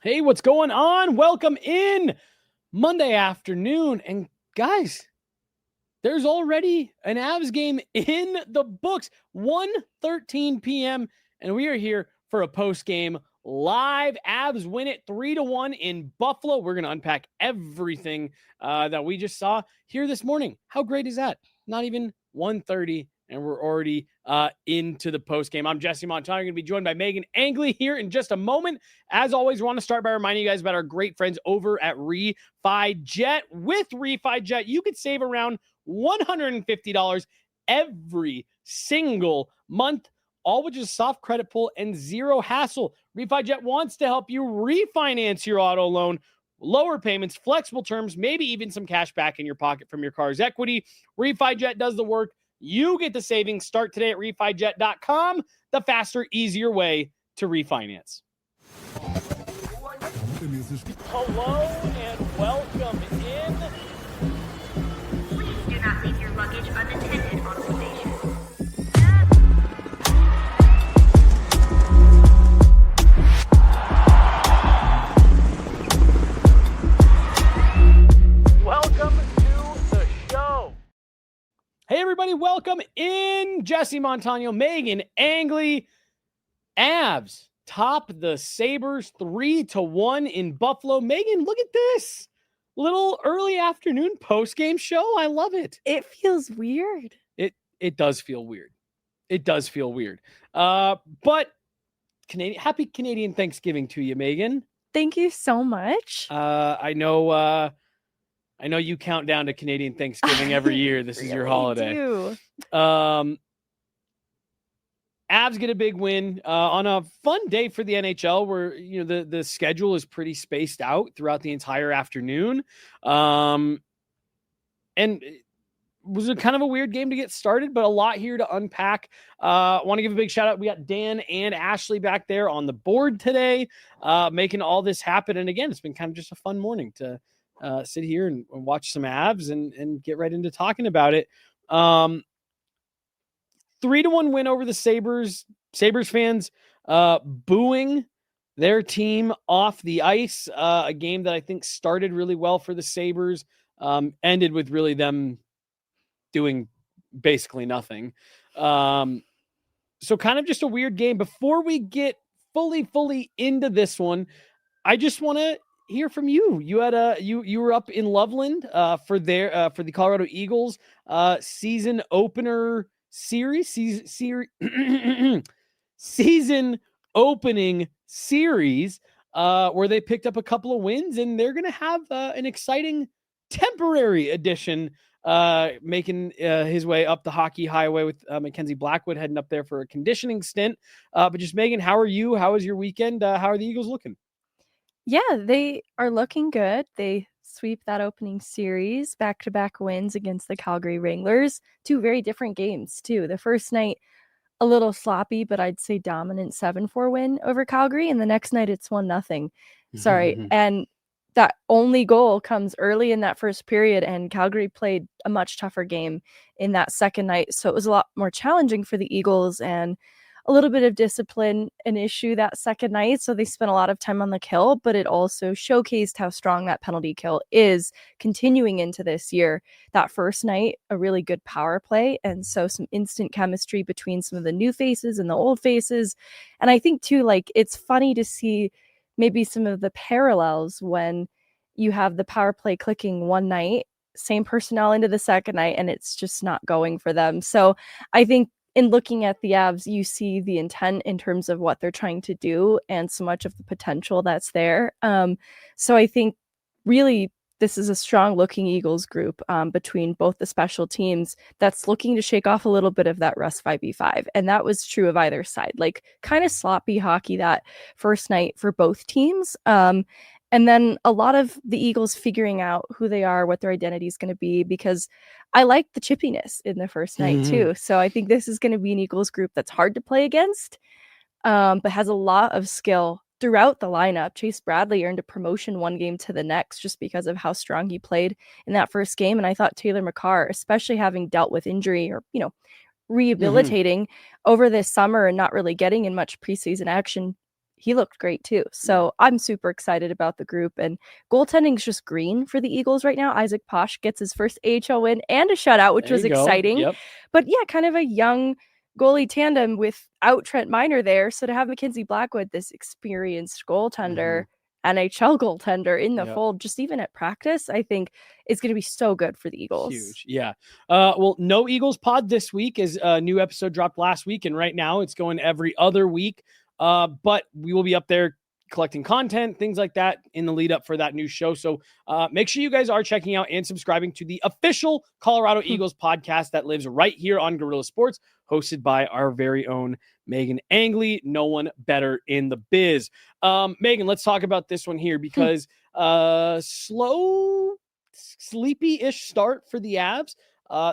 Hey, what's going on? Welcome in Monday afternoon. And guys, there's already an Avs game in the books, 1:13 p.m. And we are here for a post-game live. Avs win it 3-1 in Buffalo. We're going to unpack everything that we just saw here this morning. How great is that? Not even 1:30 and we're already into the post game. I'm Jesse Montano. I'm going to be joined by Meghan Angley here in just a moment. As always, we want to start by reminding you guys about our great friends over at RefiJet. With RefiJet, you could save around $150 every single month, all with just soft credit pull and zero hassle. RefiJet wants to help you refinance your auto loan. Lower payments, flexible terms, maybe even some cash back in your pocket from your car's equity. RefiJet does the work. You get the savings. Start today at RefiJet.com, the faster, easier way to refinance. Hello and welcome in. Please do not leave your luggage unattended on the station. Welcome to the show. Hey, everybody. Welcome in. Jesse Montano, Meghan Angley. Avs top the Sabres 3-1 in Buffalo. Meghan, look at this. Little early afternoon post-game show. I love it. It feels weird. It does feel weird. It does feel weird. But happy Canadian Thanksgiving to you, Meghan. Thank you so much. I know you count down to Canadian Thanksgiving every year. This is your holiday. Avs get a big win on a fun day for the NHL where, you know, the schedule is pretty spaced out throughout the entire afternoon. And it was a kind of a weird game to get started, but a lot here to unpack. Want to give a big shout out. We got Dan and Ashley back there on the board today, making all this happen. And again, it's been kind of just a fun morning to sit here and watch some Avs and get right into talking about it. 3-1 win over the Sabres. Sabres fans booing their team off the ice. A game that I think started really well for the Sabres, ended with really them doing basically nothing. So kind of just a weird game. Before we get fully into this one, I just want to hear from you. You had you were up in Loveland for the Colorado Eagles season opener series, season opening series, where they picked up a couple of wins, and they're going to have an exciting temporary addition making his way up the hockey highway with Mackenzie Blackwood heading up there for a conditioning stint. But just Meghan, how are you? How was your weekend? How are the Eagles looking? Yeah, they are looking good. They sweep that opening series, back-to-back wins against the Calgary Wranglers. Two very different games, too. The first night, a little sloppy, but I'd say dominant 7-4 win over Calgary. And the next night, it's 1-0. Sorry. And that only goal comes early in that first period, and Calgary played a much tougher game in that second night. So it was a lot more challenging for the Eagles, and a little bit of discipline an issue that second night. So they spent a lot of time on the kill, but it also showcased how strong that penalty kill is continuing into this year. That first night, a really good power play. And so some instant chemistry between some of the new faces and the old faces. And I think too, like, it's funny to see maybe some of the parallels when you have the power play clicking one night, same personnel into the second night, and it's just not going for them. So I think in looking at the Avs, you see the intent in terms of what they're trying to do and so much of the potential that's there. So I think really this is a strong looking Eagles group between both the special teams that's looking to shake off a little bit of that Russ 5v5. And that was true of either side, like kind of sloppy hockey that first night for both teams. And then a lot of the Eagles figuring out who they are, what their identity is going to be, because I like the chippiness in the first night too. So I think this is going to be an Eagles group that's hard to play against, but has a lot of skill throughout the lineup. Chase Bradley earned a promotion one game to the next just because of how strong he played in that first game. And I thought Taylor McCarr, especially having dealt with injury or, you know, rehabilitating over this summer and not really getting in much preseason action, he looked great too. So I'm super excited about the group, and goaltending's just green for the Eagles right now. Isaac Posh gets his first AHL win and a shutout, which was exciting. Yep. But yeah, kind of a young goalie tandem without Trent Miner there. So to have Mackenzie Blackwood, this experienced goaltender, NHL goaltender in the fold, just even at practice, I think is going to be so good for the Eagles. Huge. Yeah. Well, no Eagles pod this week, as a new episode dropped last week. And right now it's going every other week. But we will be up there collecting content, things like that in the lead up for that new show. So make sure you guys are checking out and subscribing to the official Colorado Eagles podcast that lives right here on Guerilla Sports, hosted by our very own Meghan Angley. No one better in the biz. Meghan, let's talk about this one here, because slow, sleepy-ish start for the Avs.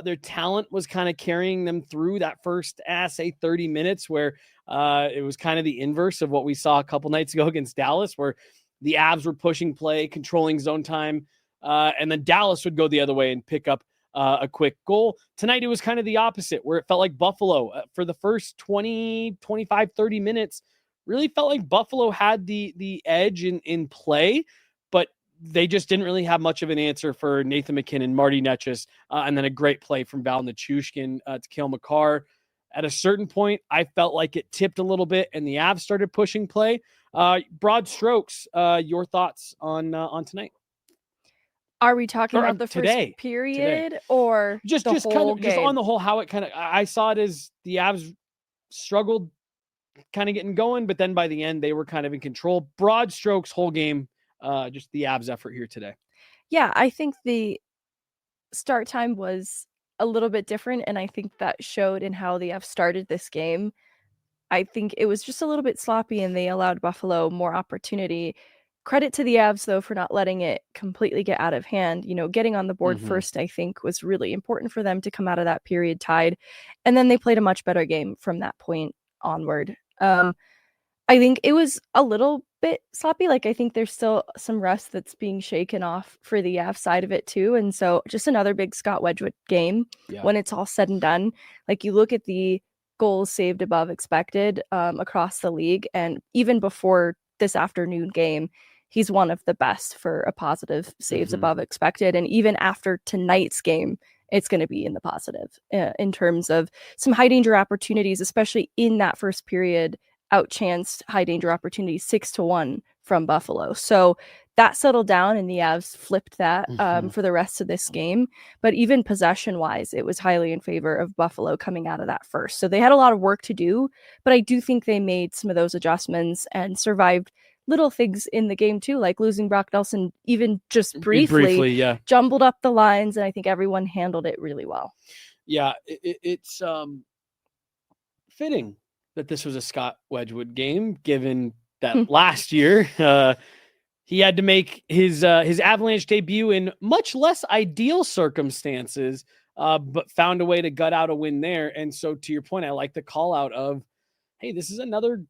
Their talent was kind of carrying them through that first, say 30 minutes, where it was kind of the inverse of what we saw a couple nights ago against Dallas, where the Avs were pushing play, controlling zone time, and then Dallas would go the other way and pick up a quick goal. Tonight, it was kind of the opposite, where it felt like Buffalo, for the first 20, 25, 30 minutes, really felt like Buffalo had the edge in play, but they just didn't really have much of an answer for Nathan McKinnon, Marty Netchus, and then a great play from Val Nichushkin to Cale Makar. At a certain point, I felt like it tipped a little bit, and the Avs started pushing play. Broad strokes, your thoughts on tonight? Are we talking about the today, first period or just kind of just on the whole, how it kind of, I saw it as the Avs struggled kind of getting going, but then by the end they were kind of in control. Broad strokes, whole game, just the Avs effort here today. Yeah, I think the start time was a little bit different, and I think that showed in how the Avs started this game. I think it was just a little bit sloppy, and they allowed Buffalo more opportunity. Credit to the Avs, though, for not letting it completely get out of hand. You know, getting on the board first, I think, was really important for them to come out of that period tied. And then they played a much better game from that point onward. I think it was a little bit sloppy. Like, I think there's still some rust that's being shaken off for the Avs side of it, too. And so just another big Scott Wedgwood game when it's all said and done. Like, you look at the goals saved above expected across the league, and even before this afternoon game, he's one of the best for a positive saves above expected. And even after tonight's game, it's going to be in the positive in terms of some high danger opportunities, especially in that first period, outchanced high danger opportunities 6-1 from Buffalo. So that settled down, and the Avs flipped that for the rest of this game. But even possession wise, it was highly in favor of Buffalo coming out of that first. So they had a lot of work to do, but I do think they made some of those adjustments and survived little things in the game too, like losing Brock Nelson, even just briefly jumbled up the lines. And I think everyone handled it really well. Yeah. It's fitting that this was a Scott Wedgwood game, given that last year he had to make his Avalanche debut in much less ideal circumstances, but found a way to gut out a win there. And so, to your point, I like the call out of, hey, this is another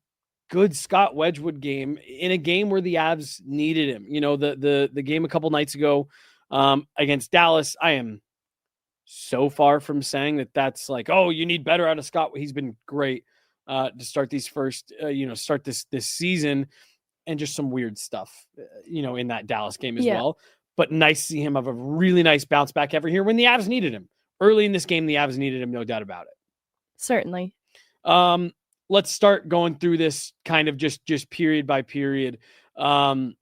good Scott Wedgwood game in a game where the Avs needed him. You know, the game a couple nights ago against Dallas, I am so far from saying that that's like, oh, you need better out of Scott. He's been great to start these first, start this season, and just some weird stuff, in that Dallas game as well. But nice to see him have a really nice bounce back ever here when the Avs needed him. Early in this game, the Avs needed him, no doubt about it. Certainly. Let's start going through this kind of just period by period. I'm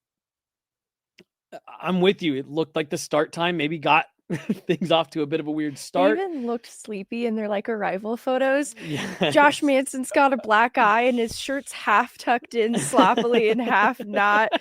with you. It looked like the start time maybe got things off to a bit of a weird start. They even looked sleepy in their arrival photos. Yes. Josh Manson's got a black eye and his shirt's half tucked in sloppily and half not.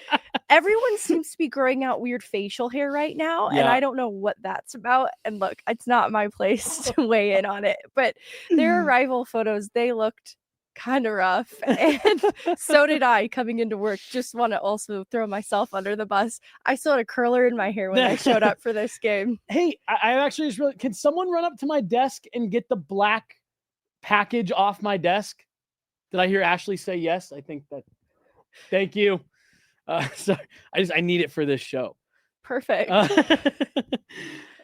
Everyone seems to be growing out weird facial hair right now, and I don't know what that's about. And look, it's not my place to weigh in on it, but their arrival photos, they looked kind of rough, and so did I coming into work. Just want to also throw myself under the bus. I still had a curler in my hair when I showed up for this game. Hey, I actually just really, can someone run up to my desk and get the black package off my desk? Did I hear Ashley say yes? I think that. Thank you. So I need it for this show. Perfect.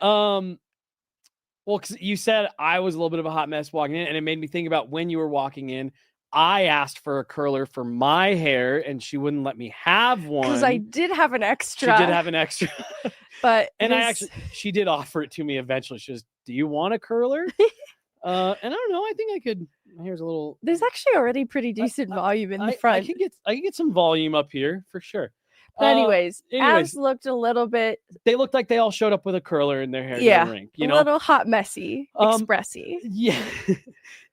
Well, because you said I was a little bit of a hot mess walking in, and it made me think about when you were walking in. I asked for a curler for my hair and she wouldn't let me have one. Because I did have an extra. She did have an extra. But and she did offer it to me eventually. She goes, "Do you want a curler?" And I don't know. I think I could. Here's a little. There's actually already pretty decent volume in the front. I can get some volume up here for sure. But anyways, Avs looked a little bit. They looked like they all showed up with a curler in their hair. Yeah, to the rink, a little hot, messy, expressy. Yeah.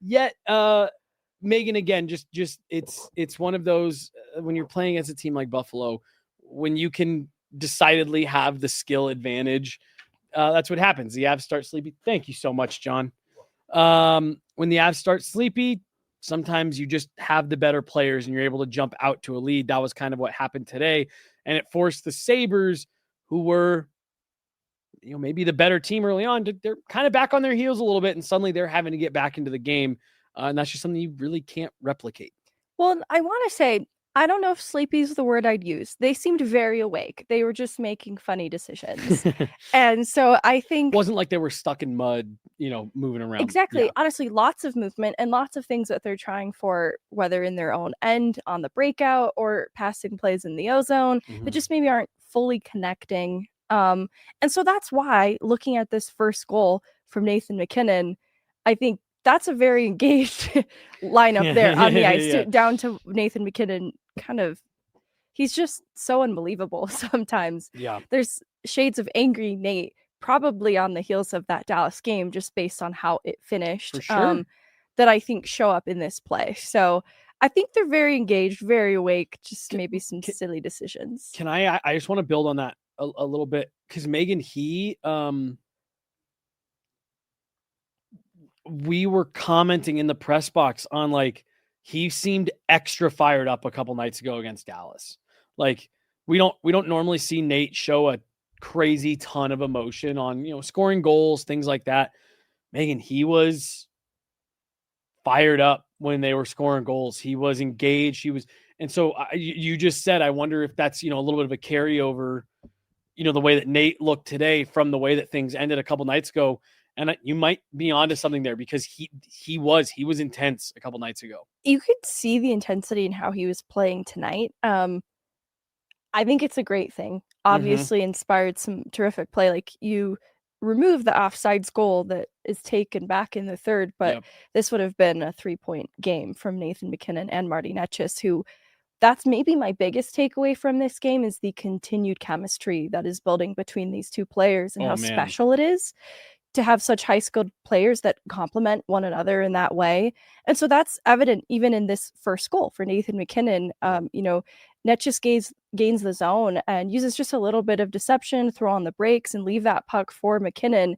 Yet, Meghan, again, just it's one of those when you're playing against a team like Buffalo, when you can decidedly have the skill advantage. That's what happens. The Avs start sleepy. Thank you so much, John. When the Avs start sleepy, sometimes you just have the better players and you're able to jump out to a lead. That was kind of what happened today. And it forced the Sabres, who were, maybe the better team early on, they're kind of back on their heels a little bit. And suddenly they're having to get back into the game. And that's just something you really can't replicate. Well, I want to say, I don't know if sleepy is the word I'd use. They seemed very awake. They were just making funny decisions. And so I think... It wasn't like they were stuck in mud, moving around. Exactly. Yeah. Honestly, lots of movement and lots of things that they're trying for, whether in their own end on the breakout or passing plays in the ozone, that just maybe aren't fully connecting. And so that's why, looking at this first goal from Nathan MacKinnon, I think that's a very engaged lineup there on the ice, down to Nathan MacKinnon. He's just so unbelievable sometimes. Yeah. There's shades of angry Nate probably on the heels of that Dallas game, just based on how it finished, for sure. that I think show up in this play. So I think they're very engaged, very awake, just maybe some silly decisions. Can I just want to build on that a little bit, because Meghan, we were commenting in the press box on he seemed extra fired up a couple nights ago against Dallas. We don't normally see Nate show a crazy ton of emotion on, scoring goals, things like that. Meghan, he was fired up when they were scoring goals. He was engaged. And so you just said, I wonder if that's, a little bit of a carryover, the way that Nate looked today from the way that things ended a couple nights ago. And you might be onto something there, because he was intense a couple nights ago. You could see the intensity in how he was playing tonight. I think it's a great thing. Obviously inspired some terrific play. You remove the offsides goal that is taken back in the third, but this would have been a 3-point game from Nathan MacKinnon and Marty Netchis, who that's maybe my biggest takeaway from this game, is the continued chemistry that is building between these two players and how special it is to have such high-skilled players that complement one another in that way. And so that's evident even in this first goal for Nathan MacKinnon. Netchis gains the zone and uses just a little bit of deception, throw on the brakes and leave that puck for MacKinnon.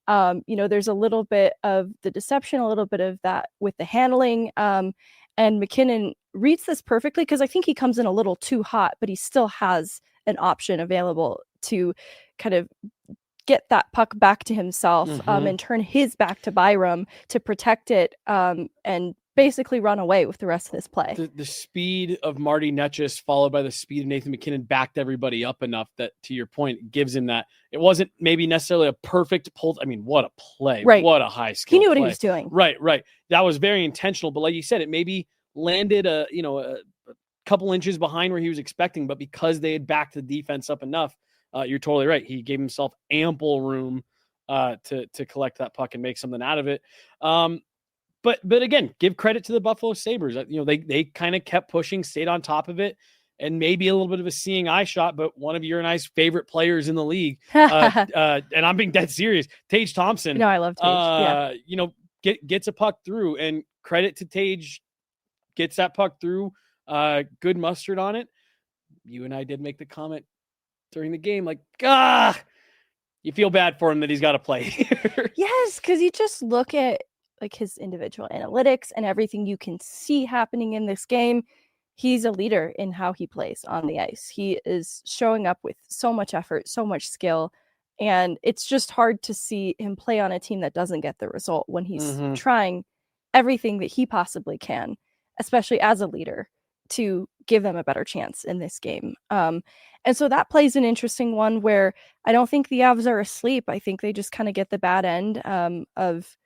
There's a little bit of the deception, a little bit of that with the handling. And MacKinnon reads this perfectly, because I think he comes in a little too hot, but he still has an option available to kind of get that puck back to himself and turn his back to Byram to protect it and basically run away with the rest of this play. The speed of Marty Netchis followed by the speed of Nathan MacKinnon backed everybody up enough that, to your point, gives him that. It wasn't maybe necessarily a perfect pull. I mean, what a play. Right. What a high skill. He knew what play. He was doing. Right. That was very intentional. But like you said, it maybe landed a couple inches behind where he was expecting, but because they had backed the defense up enough, you're totally right. He gave himself ample room to collect that puck and make something out of it. But again, give credit to the Buffalo Sabres. They kind of kept pushing, stayed on top of it, and maybe a little bit of a seeing eye shot. But one of your and I's favorite players in the league, and I'm being dead serious, Tage Thompson. No, I love Tage. Gets a puck through, and credit to Tage, gets that puck through. Good mustard on it. You and I did make the comment during the game, you feel bad for him that he's got to play here. Yes, because you just look at his individual analytics and everything you can see happening in this game. He's a leader in how he plays on the ice. He is showing up with so much effort, so much skill, and it's just hard to see him play on a team that doesn't get the result when he's trying everything that he possibly can, especially as a leader, to give them a better chance in this game. And so that plays an interesting one where I don't think the Avs are asleep. I think they just kind of get the bad end of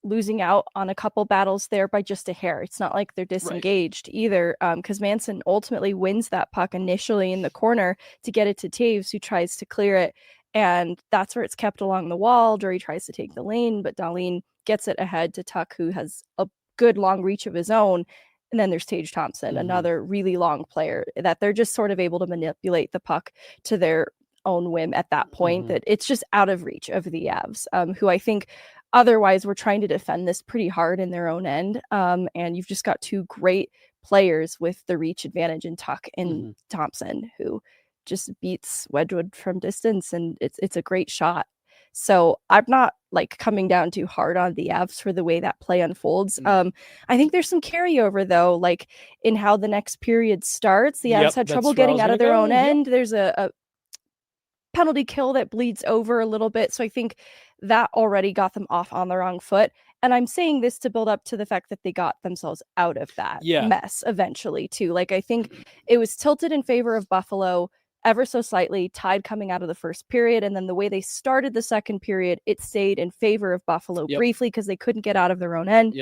losing out on a couple battles there by just a hair. It's not like they're disengaged either, because Manson ultimately wins that puck initially in the corner to get it to Taves, who tries to clear it. And that's where it's kept along the wall. Drury tries to take the lane, but Dahlin gets it ahead to Tuck, who has a good long reach of his own. And then there's Tage Thompson, another really long player that they're just sort of able to manipulate the puck to their own whim at that point, that it's just out of reach of the Avs, who I think otherwise were trying to defend this pretty hard in their own end. And you've just got two great players with the reach advantage in Tuck and Thompson, who just beats Wedgwood from distance, and it's a great shot. So I'm not like coming down too hard on the Avs for the way that play unfolds. I think there's some carryover though, like in how the next period starts. The Avs had trouble getting out of their own end. There's a penalty kill that bleeds over a little bit. So I think that already got them off on the wrong foot. And I'm saying this to build up to the fact that they got themselves out of that mess eventually too. Like I think it was tilted in favor of Buffalo ever so slightly, tied coming out of the first period. And then the way they started the second period, it stayed in favor of Buffalo briefly because they couldn't get out of their own end.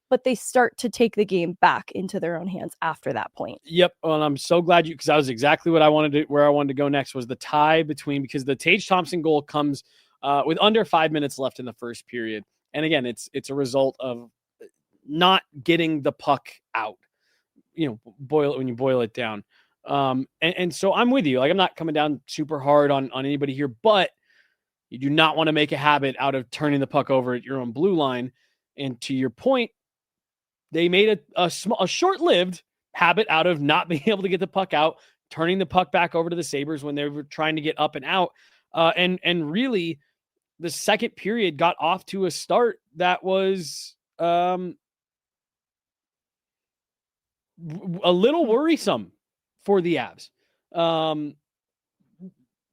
But they start to take the game back into their own hands after that point. Well, and I'm so glad because that was exactly what I wanted to, where I wanted to go next was the tie between, because the Tage Thompson goal comes with under 5 minutes left in the first period. And again, it's a result of not getting the puck out, when you boil it down. And so I'm with you. Like, I'm not coming down super hard on anybody here, but you do not want to make a habit out of turning the puck over at your own blue line. And to your point, they made a short-lived habit out of not being able to get the puck out, turning the puck back over to the Sabres when they were trying to get up and out. And really, the second period got off to a start that was a little worrisome for the Avs.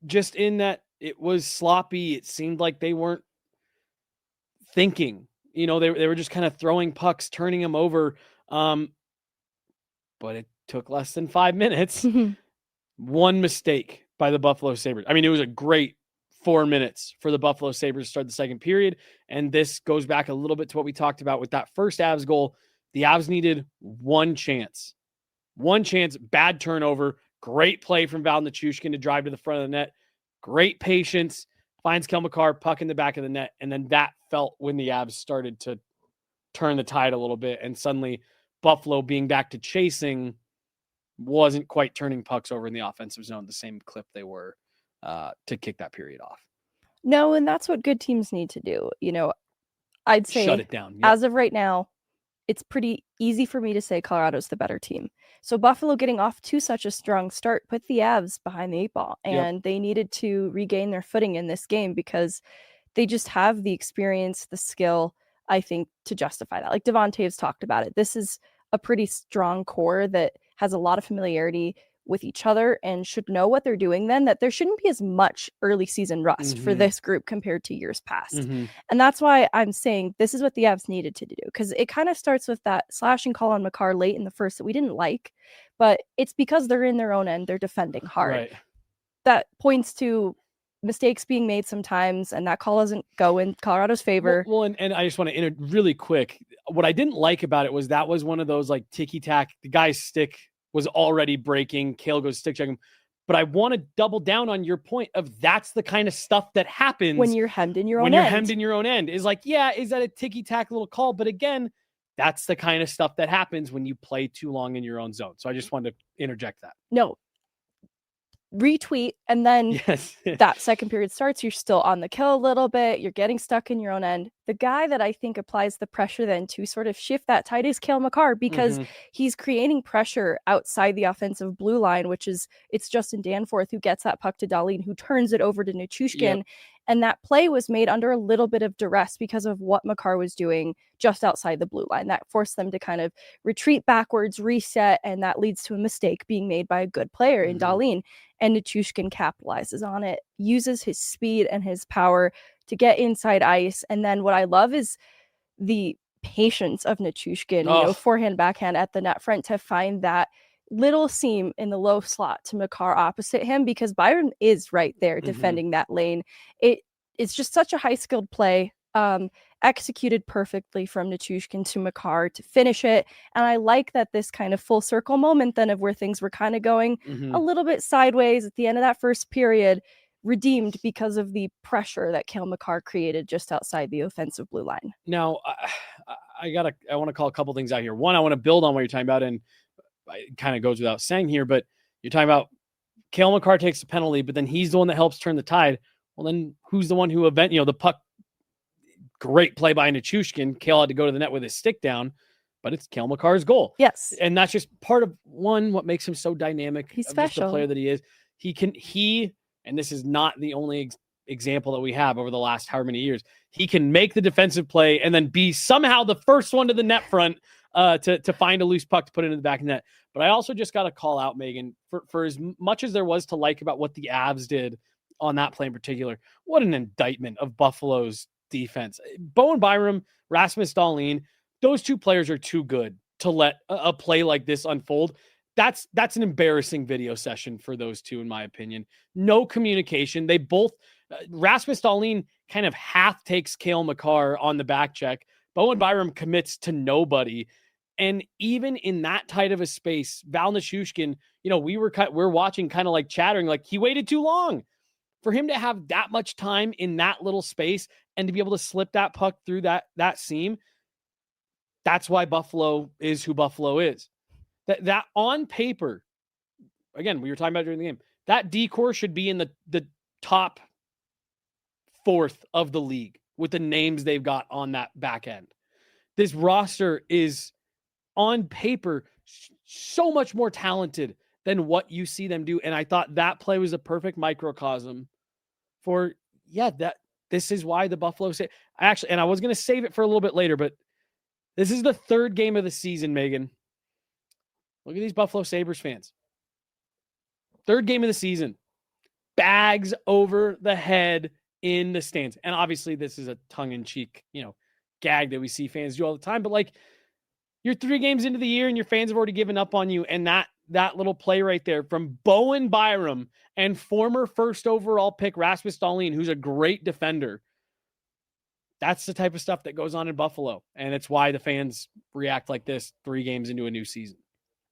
Just in that it was sloppy. It seemed like they weren't thinking. They were just kind of throwing pucks, turning them over. But it took less than 5 minutes. One mistake by the Buffalo Sabres. I mean, it was a great 4 minutes for the Buffalo Sabres to start the second period. And this goes back a little bit to what we talked about with that first Avs goal. The Avs needed one chance, bad turnover, great play from Val Nichushkin to drive to the front of the net, great patience, finds Kel McCarr, puck in the back of the net. And then that felt when the Avs started to turn the tide a little bit. And suddenly Buffalo being back to chasing wasn't quite turning pucks over in the offensive zone, the same clip they were to kick that period off. No, and that's what good teams need to do. I'd say shut it down. As of right now, it's pretty easy for me to say Colorado's the better team. So Buffalo getting off to such a strong start put the Avs behind the 8 ball, and they needed to regain their footing in this game because they just have the experience, the skill, I think, to justify that. Like Devon Taves talked about it. This is a pretty strong core that has a lot of familiarity with each other and should know what they're doing, then that there shouldn't be as much early season rust for this group compared to years past. And that's why I'm saying this is what the Avs needed to do, because it kind of starts with that slashing call on McCarr late in the first that we didn't like, but it's because they're in their own end, they're defending hard. Right. That points to mistakes being made sometimes, and that call doesn't go in Colorado's favor. Well, and I just want to really quick, what I didn't like about it was that was one of those like ticky-tack, the guy's stick was already breaking. Kale goes stick check him. But I want to double down on your point of that's the kind of stuff that happens when you're hemmed in your own end. When you're hemmed in your own end is like, yeah, is that a ticky-tack little call? But again, that's the kind of stuff that happens when you play too long in your own zone. So I just wanted to interject that. No. Retweet, and then that second period starts, you're still on the kill a little bit, you're getting stuck in your own end. The guy that I think applies the pressure then to sort of shift that tide is Cale Makar, because he's creating pressure outside the offensive blue line, which is it's Justin Danforth who gets that puck to Dahlin, who turns it over to Nichushkin. And that play was made under a little bit of duress because of what Makar was doing just outside the blue line. That forced them to kind of retreat backwards, reset, and that leads to a mistake being made by a good player in Dahlin. And Nichushkin capitalizes on it, uses his speed and his power to get inside ice. And then what I love is the patience of Nichushkin, forehand, backhand at the net front to find that little seam in the low slot to Makar opposite him, because Byron is right there defending that lane. It's just such a high skilled play. executed perfectly from Nichushkin to Makar to finish it. And I like that this kind of full circle moment then of where things were kind of going a little bit sideways at the end of that first period, redeemed because of the pressure that Cale Makar created just outside the offensive blue line. Now, I want to call a couple things out here. One, I want to build on what you're talking about, and it kind of goes without saying here, but you're talking about Cale Makar takes the penalty, but then he's the one that helps turn the tide. Well, then who's the one who the puck, great play by Nichushkin. Cale had to go to the net with his stick down, but it's Cale Makar's goal. Yes. And that's just part of what makes him so dynamic. He's special. The player that he is. And this is not the only example that we have over the last however many years. He can make the defensive play and then be somehow the first one to the net front to find a loose puck to put into the back of the net. But I also just got to call out, Megan, for as much as there was to like about what the Avs did on that play in particular, what an indictment of Buffalo's defense. Bowen Byram, Rasmus Dahlin, those two players are too good to let a play like this unfold. That's an embarrassing video session for those two, in my opinion. No communication. They both, Rasmus Dahlin kind of half takes Cale Makar on the back check. Bowen Byram commits to nobody. And even in that tight of a space, Val Nichushkin, we're watching kind of like chattering, like he waited too long. For him to have that much time in that little space and to be able to slip that puck through that seam, that's why Buffalo is who Buffalo is. That on paper, again, we were talking about during the game, that D-core should be in the top fourth of the league with the names they've got on that back end. This roster is on paper so much more talented than what you see them do. And I thought that play was a perfect microcosm for, that this is why the Buffalo say actually, and I was going to save it for a little bit later, but this is the third game of the season, Megan. Look at these Buffalo Sabres fans. Third game of the season. Bags over the head in the stands. And obviously this is a tongue-in-cheek, gag that we see fans do all the time. But like, you're 3 games into the year and your fans have already given up on you. And that little play right there from Bowen Byram and former first overall pick Rasmus Dahlin, who's a great defender. That's the type of stuff that goes on in Buffalo. And it's why the fans react like this 3 games into a new season.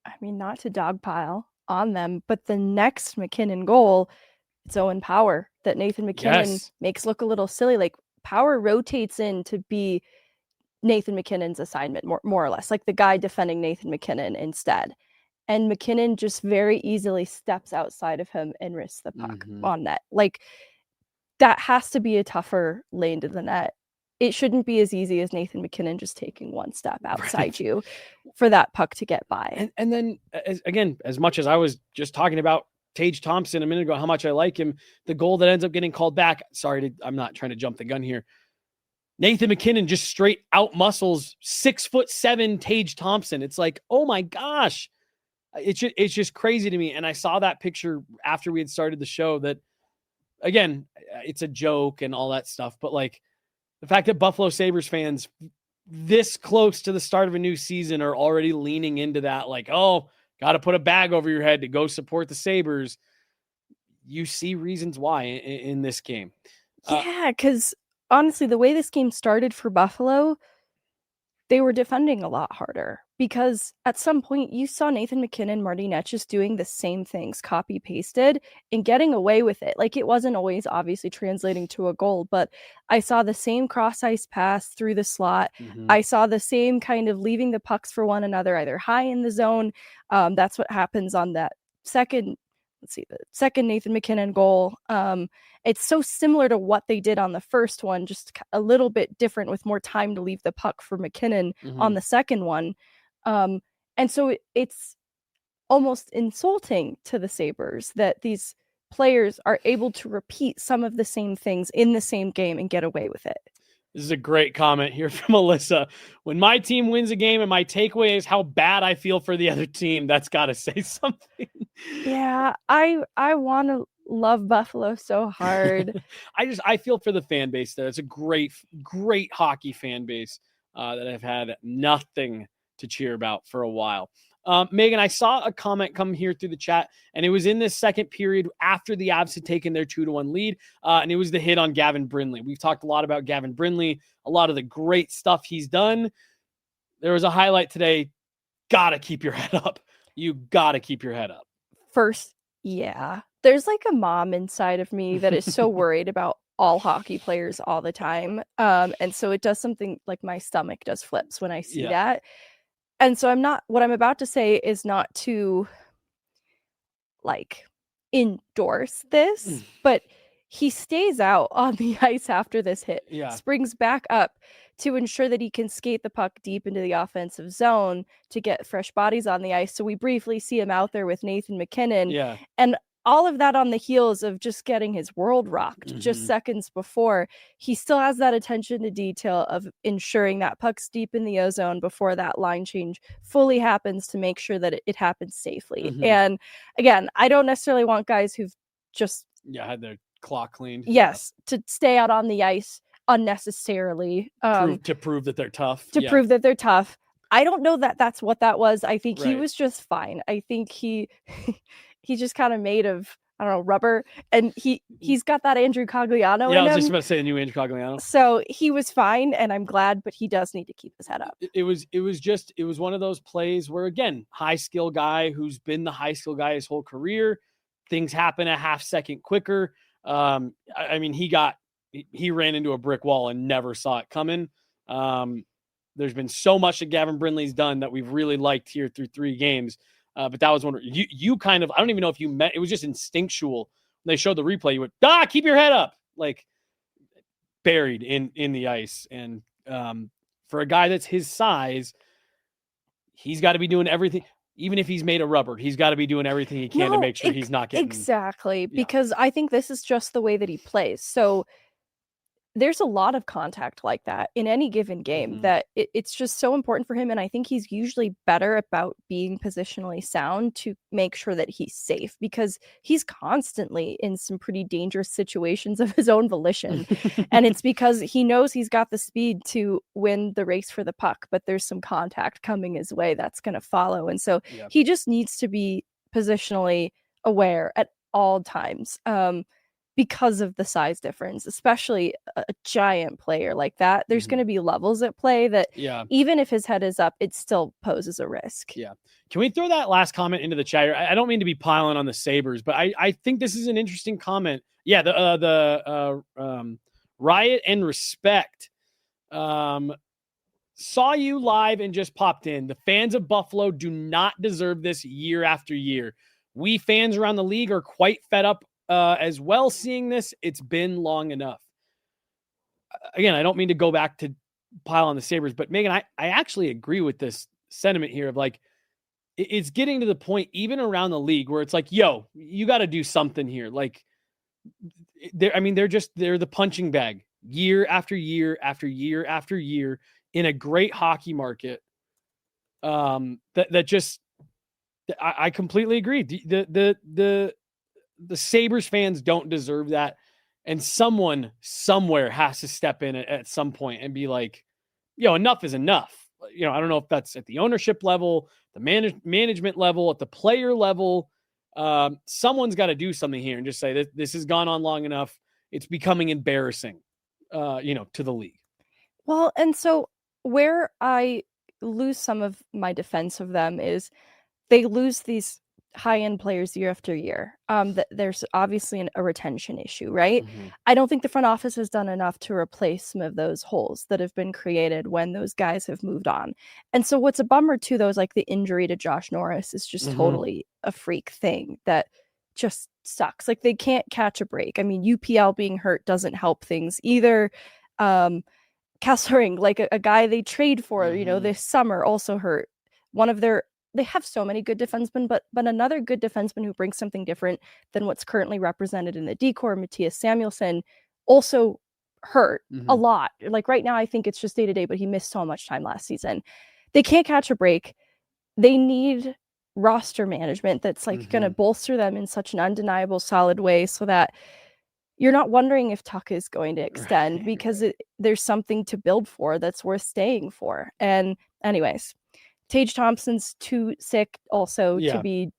I mean, not to dogpile on them, but the next McKinnon goal, it's Owen Power that Nathan McKinnon makes look a little silly. Like, Power rotates in to be Nathan McKinnon's assignment, more or less, like the guy defending Nathan McKinnon instead. And McKinnon just very easily steps outside of him and risks the puck on net. Like, that has to be a tougher lane to the net. It shouldn't be as easy as Nathan McKinnon just taking one step outside you for that puck to get by. And then, as much as I was just talking about Tage Thompson a minute ago, how much I like him, the goal that ends up getting called back. I'm not trying to jump the gun here. Nathan McKinnon just straight out muscles 6'7" Tage Thompson. It's like, oh my gosh. It's just crazy to me. And I saw that picture after we had started the show that, again, it's a joke and all that stuff. But like, the fact that Buffalo Sabres fans this close to the start of a new season are already leaning into that, like, oh, got to put a bag over your head to go support the Sabres. You see reasons why in this game. Yeah, because honestly, the way this game started for Buffalo, they were defending a lot harder because at some point you saw Nathan McKinnon, Marty Netsch doing the same things, copy pasted and getting away with it. Like, it wasn't always obviously translating to a goal, but I saw the same cross ice pass through the slot. I saw the same kind of leaving the pucks for one another, either high in the zone. That's what happens on that second Nathan McKinnon goal. It's so similar to what they did on the first one, just a little bit different with more time to leave the puck for McKinnon on the second one. And so it's almost insulting to the Sabres that these players are able to repeat some of the same things in the same game and get away with it. This is a great comment here from Alyssa. When my team wins a game and my takeaway is how bad I feel for the other team, that's got to say something. Yeah, I want to love Buffalo so hard. I feel for the fan base there. It's a great hockey fan base that I've had nothing to cheer about for a while. Megan, I saw a comment come here through the chat, and it was in this second period after the Avs had taken their 2-1 lead, and it was the hit on Gavin Brindley. We've talked a lot about Gavin Brindley, a lot of the great stuff he's done. There was a highlight today. Gotta keep your head up. You gotta keep your head up. First, yeah. There's like a mom inside of me that is so worried about all hockey players all the time. And so it does something like my stomach does flips when I see that. And so what I'm about to say is not to like endorse this, but he stays out on the ice after this hit, springs back up to ensure that he can skate the puck deep into the offensive zone to get fresh bodies on the ice. So we briefly see him out there with Nathan McKinnon. And all of that on the heels of just getting his world rocked just seconds before. He still has that attention to detail of ensuring that puck's deep in the ozone before that line change fully happens to make sure that it happens safely. And again, I don't necessarily want guys who've just had their clock cleaned. To stay out on the ice unnecessarily. To prove that they're tough. Prove that they're tough. I don't know that that's what that was. I think he was just fine. I think he's just kind of made of, I don't know, rubber. And he's got that Andrew Cogliano in him. I was just about to say the new Andrew Cogliano. So he was fine, and I'm glad, but he does need to keep his head up. It was one of those plays where, again, high skill guy who's been the high skill guy his whole career. Things happen a half second quicker. I mean, he ran into a brick wall and never saw it coming. There's been so much that Gavin Brindley's done that we've really liked here through 3 games. But that was one you kind of, I don't even know if you meant, it was just instinctual. When they showed the replay, you went, keep your head up, like buried in the ice. And for a guy that's his size, he's got to be doing everything. Even if he's made of rubber, he's got to be doing everything he can to make sure he's not getting... Exactly, because I think this is just the way that he plays. So there's a lot of contact like that in any given game that it's just so important for him. And I think he's usually better about being positionally sound to make sure that he's safe, because he's constantly in some pretty dangerous situations of his own volition. And it's because he knows he's got the speed to win the race for the puck, but there's some contact coming his way that's going to follow. And so he just needs to be positionally aware at all times. Because of the size difference, especially a giant player like that, there's going to be levels at play that even if his head is up, it still poses a risk. Can we throw that last comment into the chat? I don't mean to be piling on the Sabres, but I think this is an interesting comment. The Riot and Respect saw you live and just popped in. The fans of Buffalo do not deserve this year after year. We fans around the league are quite fed up as well seeing this. It's been long enough. Again, I don't mean to go back to pile on the Sabres, but Megan, I actually agree with this sentiment here of like, it's getting to the point even around the league where it's like, yo, you got to do something here. Like they're the punching bag year after year after year after year in a great hockey market. I completely agree. The Sabres fans don't deserve that. And someone somewhere has to step in at some point and be like, enough is enough. I don't know if that's at the ownership level, the management level, at the player level. Someone's got to do something here and just say that this has gone on long enough. It's becoming embarrassing, to the league. Well, and so where I lose some of my defense of them is they lose these high-end players year after year. There's obviously a retention issue, right? I don't think the front office has done enough to replace some of those holes that have been created when those guys have moved on. And so what's a bummer too, though, is like the injury to Josh Norris is just totally a freak thing that just sucks. Like they can't catch a break. I mean, UPL being hurt doesn't help things either. Kessering, like a guy they trade for, this summer also hurt. They have so many good defensemen, but another good defenseman who brings something different than what's currently represented in the D-Corps, Matthias Samuelsson, also hurt a lot. Like right now, I think it's just day-to-day, but he missed so much time last season. They can't catch a break. They need roster management that's like going to bolster them in such an undeniable, solid way so that you're not wondering if Tuck is going to extend because there's something to build for that's worth staying for. And anyways, Tage Thompson's too sick also Yeah. to be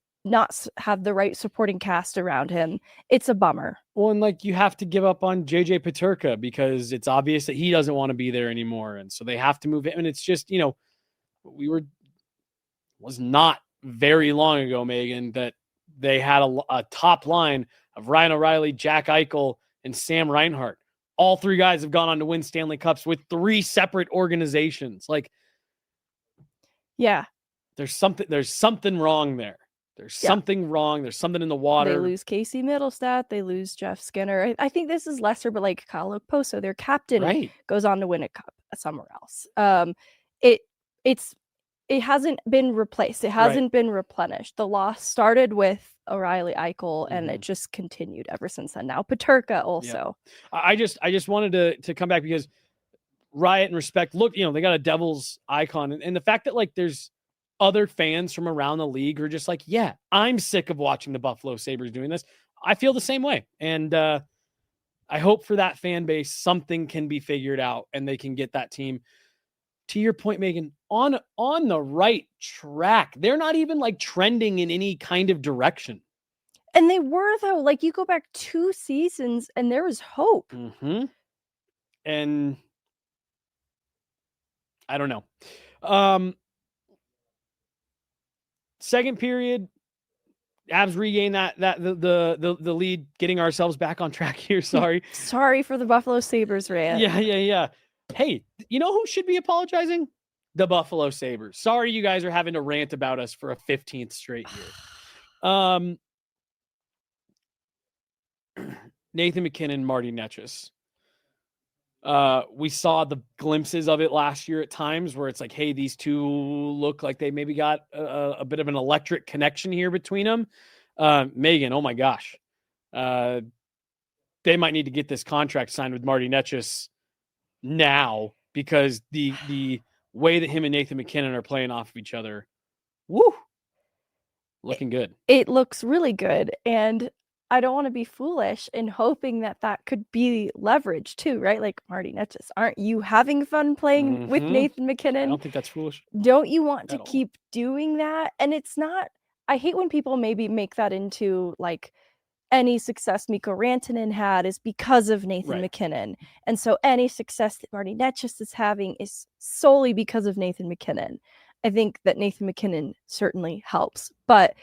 have the right supporting cast around him. It's a bummer. Well, and like you have to give up on JJ Peterka because it's obvious that he doesn't want to be there anymore. And so they have to move him. And it's just, was not very long ago, Megan, that they had a top line of Ryan O'Reilly, Jack Eichel, and Sam Reinhart. All three guys have gone on to win Stanley Cups with three separate organizations. Like, yeah, there's something wrong there. There's something wrong. There's something in the water. They lose Casey Middlestat. They lose Jeff Skinner. I think this is lesser, but like Kyle Okposo, their captain, goes on to win a cup somewhere else. It hasn't been replaced. It hasn't been replenished. The loss started with O'Reilly, Eichel, and it just continued ever since then. Now Peterka also. Yeah. I just wanted to come back because Riot and Respect, look, they got a Devils icon. And the fact that like there's other fans from around the league who are just like, yeah, I'm sick of watching the Buffalo Sabres doing this. I feel the same way. And I hope for that fan base, something can be figured out and they can get that team, to your point, Megan, on the right track. They're not even like trending in any kind of direction. And they were, though. Like, you go back 2 seasons and there was hope. Mm-hmm. And I don't know. Second period, Avs regain the lead, getting ourselves back on track here. Sorry for the Buffalo Sabres rant. Yeah. Hey, you know who should be apologizing? The Buffalo Sabres. Sorry, you guys are having to rant about us for a 15th straight year. Nathan MacKinnon, Marty Necas. We saw the glimpses of it last year at times where it's like, hey, these two look like they maybe got a bit of an electric connection here between them. Megan, oh my gosh. They might need to get this contract signed with Marty Necas now because the way that him and Nathan MacKinnon are playing off of each other, looking good. It looks really good. And I don't want to be foolish in hoping that could be leverage too, right? Like, Marty Necas, aren't you having fun playing with Nathan MacKinnon? I don't think that's foolish. Don't you want to keep doing that? And it's not, I hate when people maybe make that into like any success Mikko Rantanen had is because of Nathan MacKinnon. And so any success that Marty Necas is having is solely because of Nathan MacKinnon. I think that Nathan MacKinnon certainly helps, but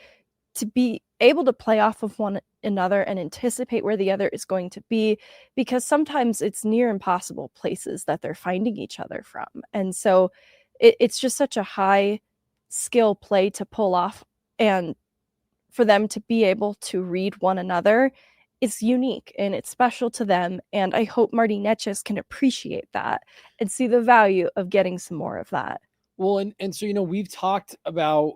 to be able to play off of one another and anticipate where the other is going to be, because sometimes it's near impossible places that they're finding each other from. And so it's just such a high skill play to pull off, and for them to be able to read one another is unique and it's special to them. And I hope Marty Necas can appreciate that and see the value of getting some more of that. Well, and so, we've talked about,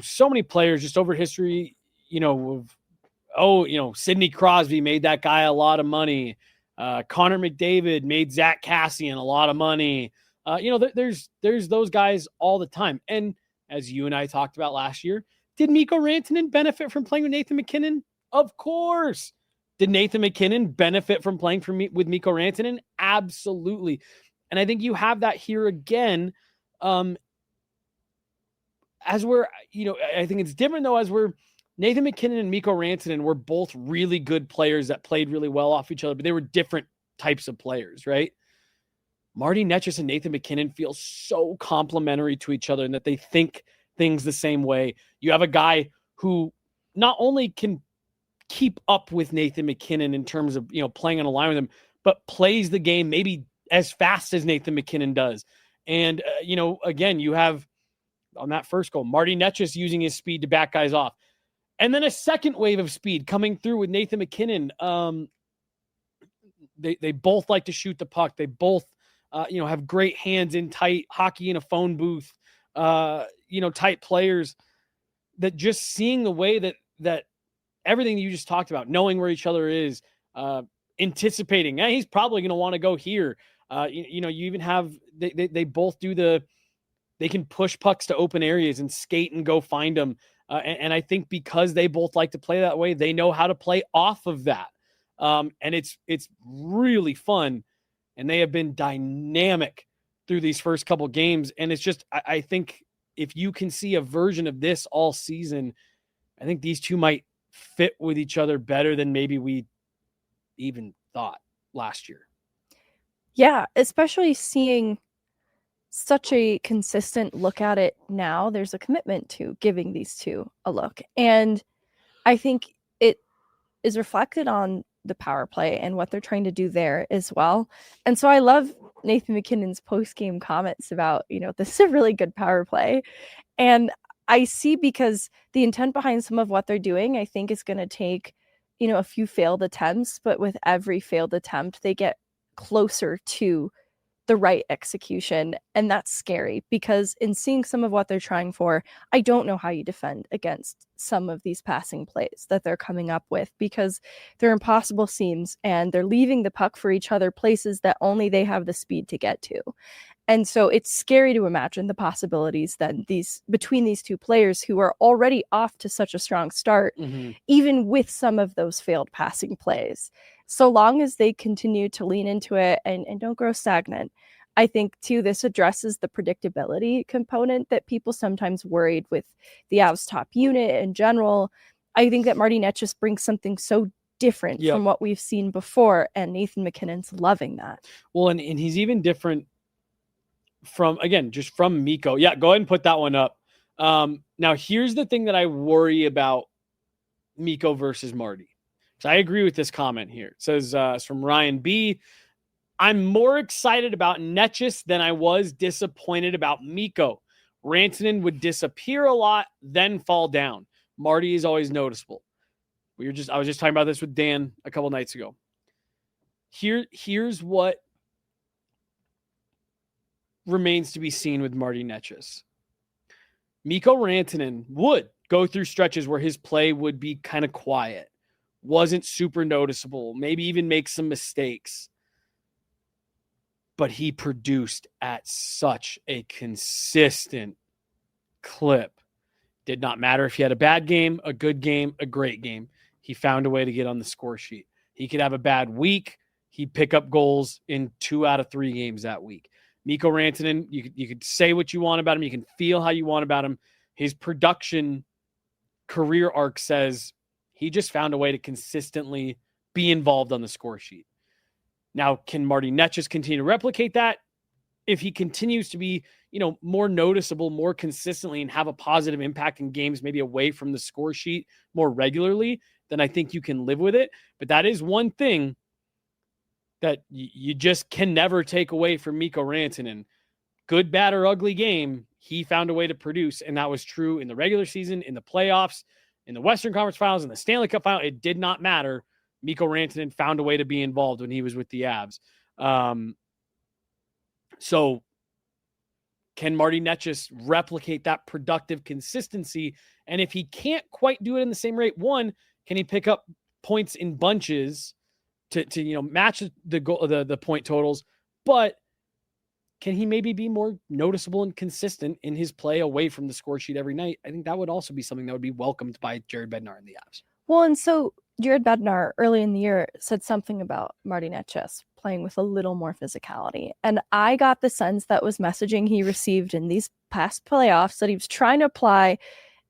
so many players just over history, Sidney Crosby made that guy a lot of money. Connor McDavid made Zach Kassian a lot of money. There's those guys all the time. And as you and I talked about last year, did Mikko Rantanen benefit from playing with Nathan MacKinnon? Of course. Did Nathan MacKinnon benefit from playing with Mikko Rantanen? Absolutely. And I think you have that here again. As we're, I think it's different though, as we're Nathan MacKinnon and Mikko Rantanen were both really good players that played really well off each other, but they were different types of players, right? Marty Necas and Nathan MacKinnon feel so complementary to each other and that they think things the same way. You have a guy who not only can keep up with Nathan MacKinnon in terms of, playing on a line with him, but plays the game maybe as fast as Nathan MacKinnon does. And, again, you have on that first goal, Marty Necas using his speed to back guys off. And then a second wave of speed coming through with Nathan MacKinnon. They both like to shoot the puck. They both, have great hands in tight hockey in a phone booth, type players that just seeing the way that everything you just talked about, knowing where each other is, anticipating, he's probably going to want to go here. You even have, they both do they can push pucks to open areas and skate and go find them. And I think because they both like to play that way, they know how to play off of that. And it's really fun. And they have been dynamic through these first couple games. And it's just, I think if you can see a version of this all season, I think these two might fit with each other better than maybe we even thought last year. Yeah, especially seeing such a consistent look at it now. There's a commitment to giving these two a look. And I think it is reflected on the power play and what they're trying to do there as well. And so I love Nathan MacKinnon's post-game comments about, this is a really good power play. And I see, because the intent behind some of what they're doing, I think, is going to take, a few failed attempts, but with every failed attempt, they get closer to the right execution. And that's scary, because in seeing some of what they're trying for, I don't know how you defend against some of these passing plays that they're coming up with, because they're impossible seams and they're leaving the puck for each other places that only they have the speed to get to. And so it's scary to imagine the possibilities then between these two players who are already off to such a strong start, even with some of those failed passing plays. So long as they continue to lean into it and don't grow stagnant, I think, too, this addresses the predictability component that people sometimes worried with the Avs top unit in general. I think that Martinez just brings something so different from what we've seen before, and Nathan MacKinnon's loving that. Well, and he's even different from Mikko. Yeah, go ahead and put that one up. Now, here's the thing that I worry about Mikko versus Marty. So I agree with this comment here. It says, it's from Ryan B. I'm more excited about Necas than I was disappointed about Mikko. Rantanen would disappear a lot, then fall down. Marty is always noticeable. I was just talking about this with Dan a couple nights ago. Here's what remains to be seen with Marty Necas. Mikko Rantanen would go through stretches where his play would be kind of quiet, wasn't super noticeable, maybe even make some mistakes. But he produced at such a consistent clip. Did not matter if he had a bad game, a good game, a great game. He found a way to get on the score sheet. He could have a bad week. He'd pick up goals in 2 out of 3 games that week. Mikko Rantanen, you could say what you want about him. You can feel how you want about him. His production career arc says he just found a way to consistently be involved on the score sheet. Now, can Marty Necas continue to replicate that? If he continues to be, more noticeable, more consistently, and have a positive impact in games, maybe away from the score sheet more regularly, then I think you can live with it. But that is one thing that you just can never take away from Mikko Rantanen. Good, bad, or ugly game, he found a way to produce, and that was true in the regular season, in the playoffs, in the Western Conference Finals, in the Stanley Cup Final. It did not matter. Mikko Rantanen found a way to be involved when he was with the Avs. So can Marty Necas replicate that productive consistency? And if he can't quite do it in the same rate, one, can he pick up points in bunches to match the point totals? But can he maybe be more noticeable and consistent in his play away from the score sheet every night? I think that would also be something that would be welcomed by Jared Bednar and the Avs. Well, and so Jared Bednar early in the year said something about Marty Necas playing with a little more physicality. And I got the sense that was messaging he received in these past playoffs that he was trying to apply,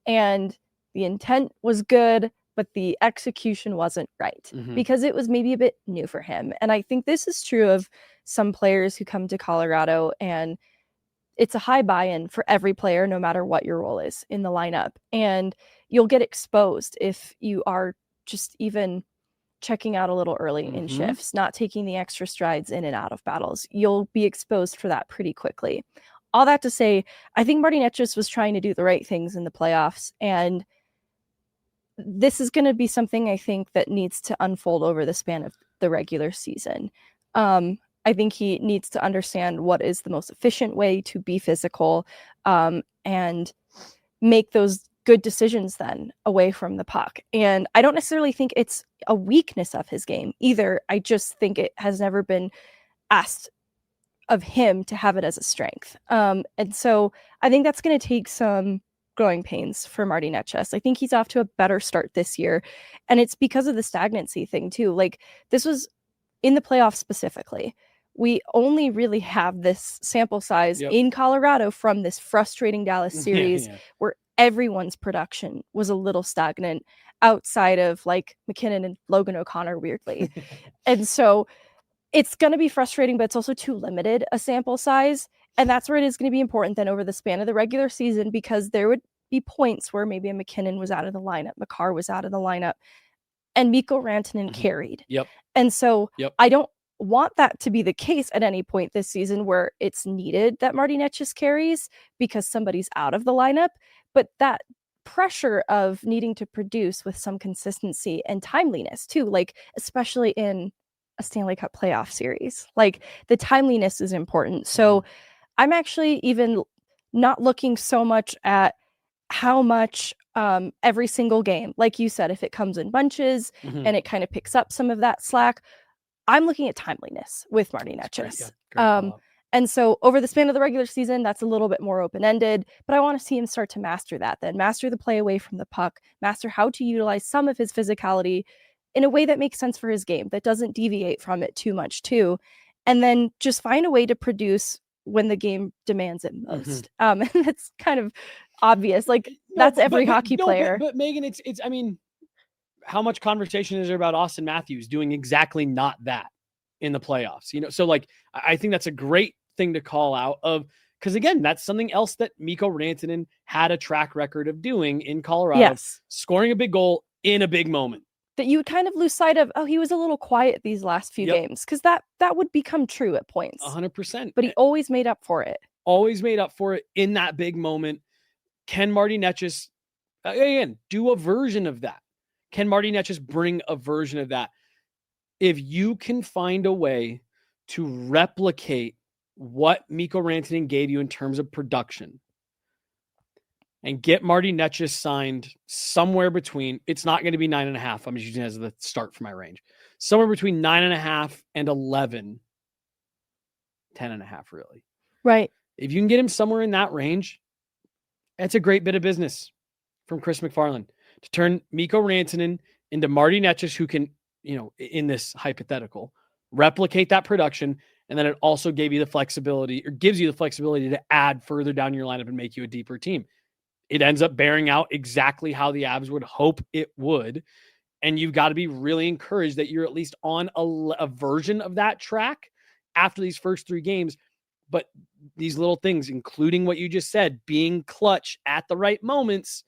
and the intent was good, but the execution wasn't right because it was maybe a bit new for him. And I think this is true of some players who come to Colorado, and it's a high buy-in for every player, no matter what your role is in the lineup. And you'll get exposed if you are just even checking out a little early in shifts, not taking the extra strides in and out of battles. You'll be exposed for that pretty quickly. All that to say, I think Marty Necas was trying to do the right things in the playoffs, and this is going to be something I think that needs to unfold over the span of the regular season. I think he needs to understand what is the most efficient way to be physical, and make those good decisions then away from the puck. And I don't necessarily think it's a weakness of his game either. I just think it has never been asked of him to have it as a strength. And so I think that's going to take some growing pains for Marty Necas. I think he's off to a better start this year. And it's because of the stagnancy thing too. Like, this was in the playoffs specifically. we only really have this sample size in Colorado from this frustrating Dallas series where everyone's production was a little stagnant outside of like McKinnon and Logan O'Connor, weirdly. And so it's going to be frustrating, but it's also too limited a sample size. And that's where it is going to be important then over the span of the regular season, because there would be points where maybe a McKinnon was out of the lineup, Makar was out of the lineup, and Mikko Rantanen carried. And so I don't want that to be the case at any point this season where it's needed that Marty Necas carries because somebody's out of the lineup. But that pressure of needing to produce with some consistency and timeliness too, like especially in a Stanley Cup playoff series, like the timeliness is important. So I'm actually even not looking so much at how much every single game, like you said, if it comes in bunches and it kind of picks up some of that slack, I'm looking at timeliness with Marty Necas. And so over the span of the regular season, that's a little bit more open-ended, but I want to see him start to master that, then master the play away from the puck, master how to utilize some of his physicality in a way that makes sense for his game, that doesn't deviate from it too much too, and then just find a way to produce when the game demands it most. And that's kind of obvious. Like that's every hockey player. But Megan, it's, I mean, how much conversation is there about Austin Matthews doing exactly not that in the playoffs? You know, so like, I think that's a great thing to call out of, because again, that's something else that Mikko Rantanen had a track record of doing in Colorado, scoring a big goal in a big moment. That you would kind of lose sight of, oh, he was a little quiet these last few games, because that would become true at points. 100%. But he always made up for it. Always made up for it in that big moment. Can Marty Necas, again, do a version of that? Can Marty Necas bring a version of that? If you can find a way to replicate what Mikko Rantanen gave you in terms of production and get Marty Necas signed somewhere between, it's not going to be 9.5. I'm just using it as the start for my range. Somewhere between 9.5 and 11, 10.5 really. Right. If you can get him somewhere in that range, that's a great bit of business from Chris McFarland to turn Mikko Rantanen into Marty Necas, who can, you know, in this hypothetical, replicate that production. And then it also gave you the flexibility, or gives you the flexibility to add further down your lineup and make you a deeper team. It ends up bearing out exactly how the Avs would hope it would. And you've got to be really encouraged that you're at least on a version of that track after these first 3 games. But these little things, including what you just said, being clutch at the right moments,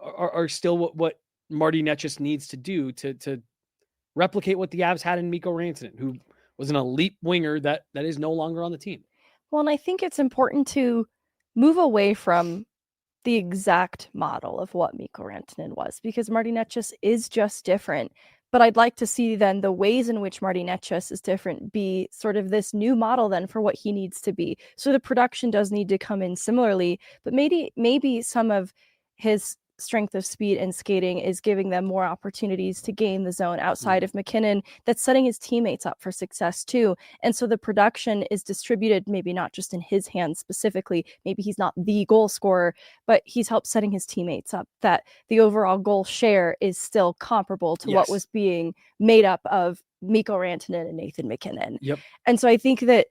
are still what Marty Necas needs to do to replicate what the Avs had in Mikko Rantanen, who was an elite winger that is no longer on the team. Well, and I think it's important to move away from the exact model of what Mikko Rantanen was, because Marty Necas is just different. But I'd like to see then the ways in which Marty Necas is different be sort of this new model then for what he needs to be. So the production does need to come in similarly, but maybe some of his strength of speed and skating is giving them more opportunities to gain the zone outside of McKinnon. That's setting his teammates up for success too. And so the production is distributed, maybe not just in his hands specifically. Maybe he's not the goal scorer, but he's helped setting his teammates up, that the overall goal share is still comparable to what was being made up of Mikko Rantanen and Nathan McKinnon. And so I think that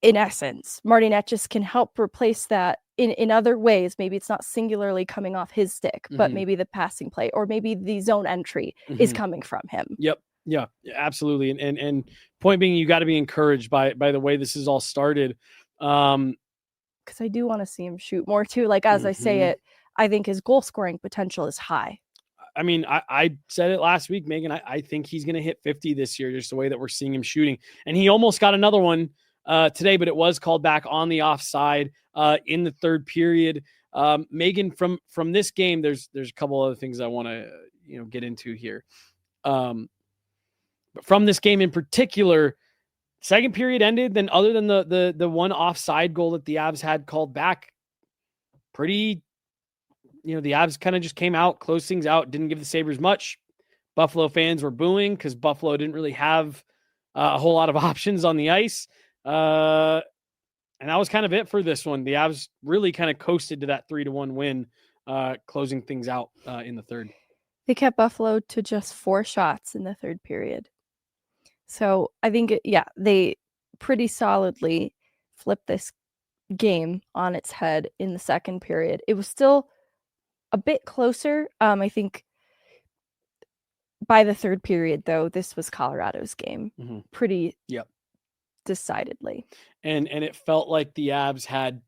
in essence, Marty Necas can help replace that in other ways. Maybe it's not singularly coming off his stick, but maybe the passing play, or maybe the zone entry is coming from him. Yeah, absolutely. And point being, you got to be encouraged by the way this is all started. Because I do want to see him shoot more too. Like, as I say it, I think his goal scoring potential is high. I mean, I said it last week, Megan. I think he's going to hit 50 this year, just the way that we're seeing him shooting. And he almost got another one today, but it was called back on the offside in the third period. Megan, from this game, there's a couple other things I want to get into here. But from this game in particular, second period ended. Then other than the one offside goal that the Avs had called back, pretty. The Avs kind of just came out, closed things out, didn't give the Sabres much. Buffalo fans were booing because Buffalo didn't really have a whole lot of options on the ice. And that was kind of it for this one. The Avs really kind of coasted to that 3-1 win, closing things out in the third. They kept Buffalo to just 4 shots in the third period. So I think, they pretty solidly flipped this game on its head in the second period. It was still a bit closer. I think by the third period, though, this was Colorado's game pretty decidedly. And it felt like the Avs had,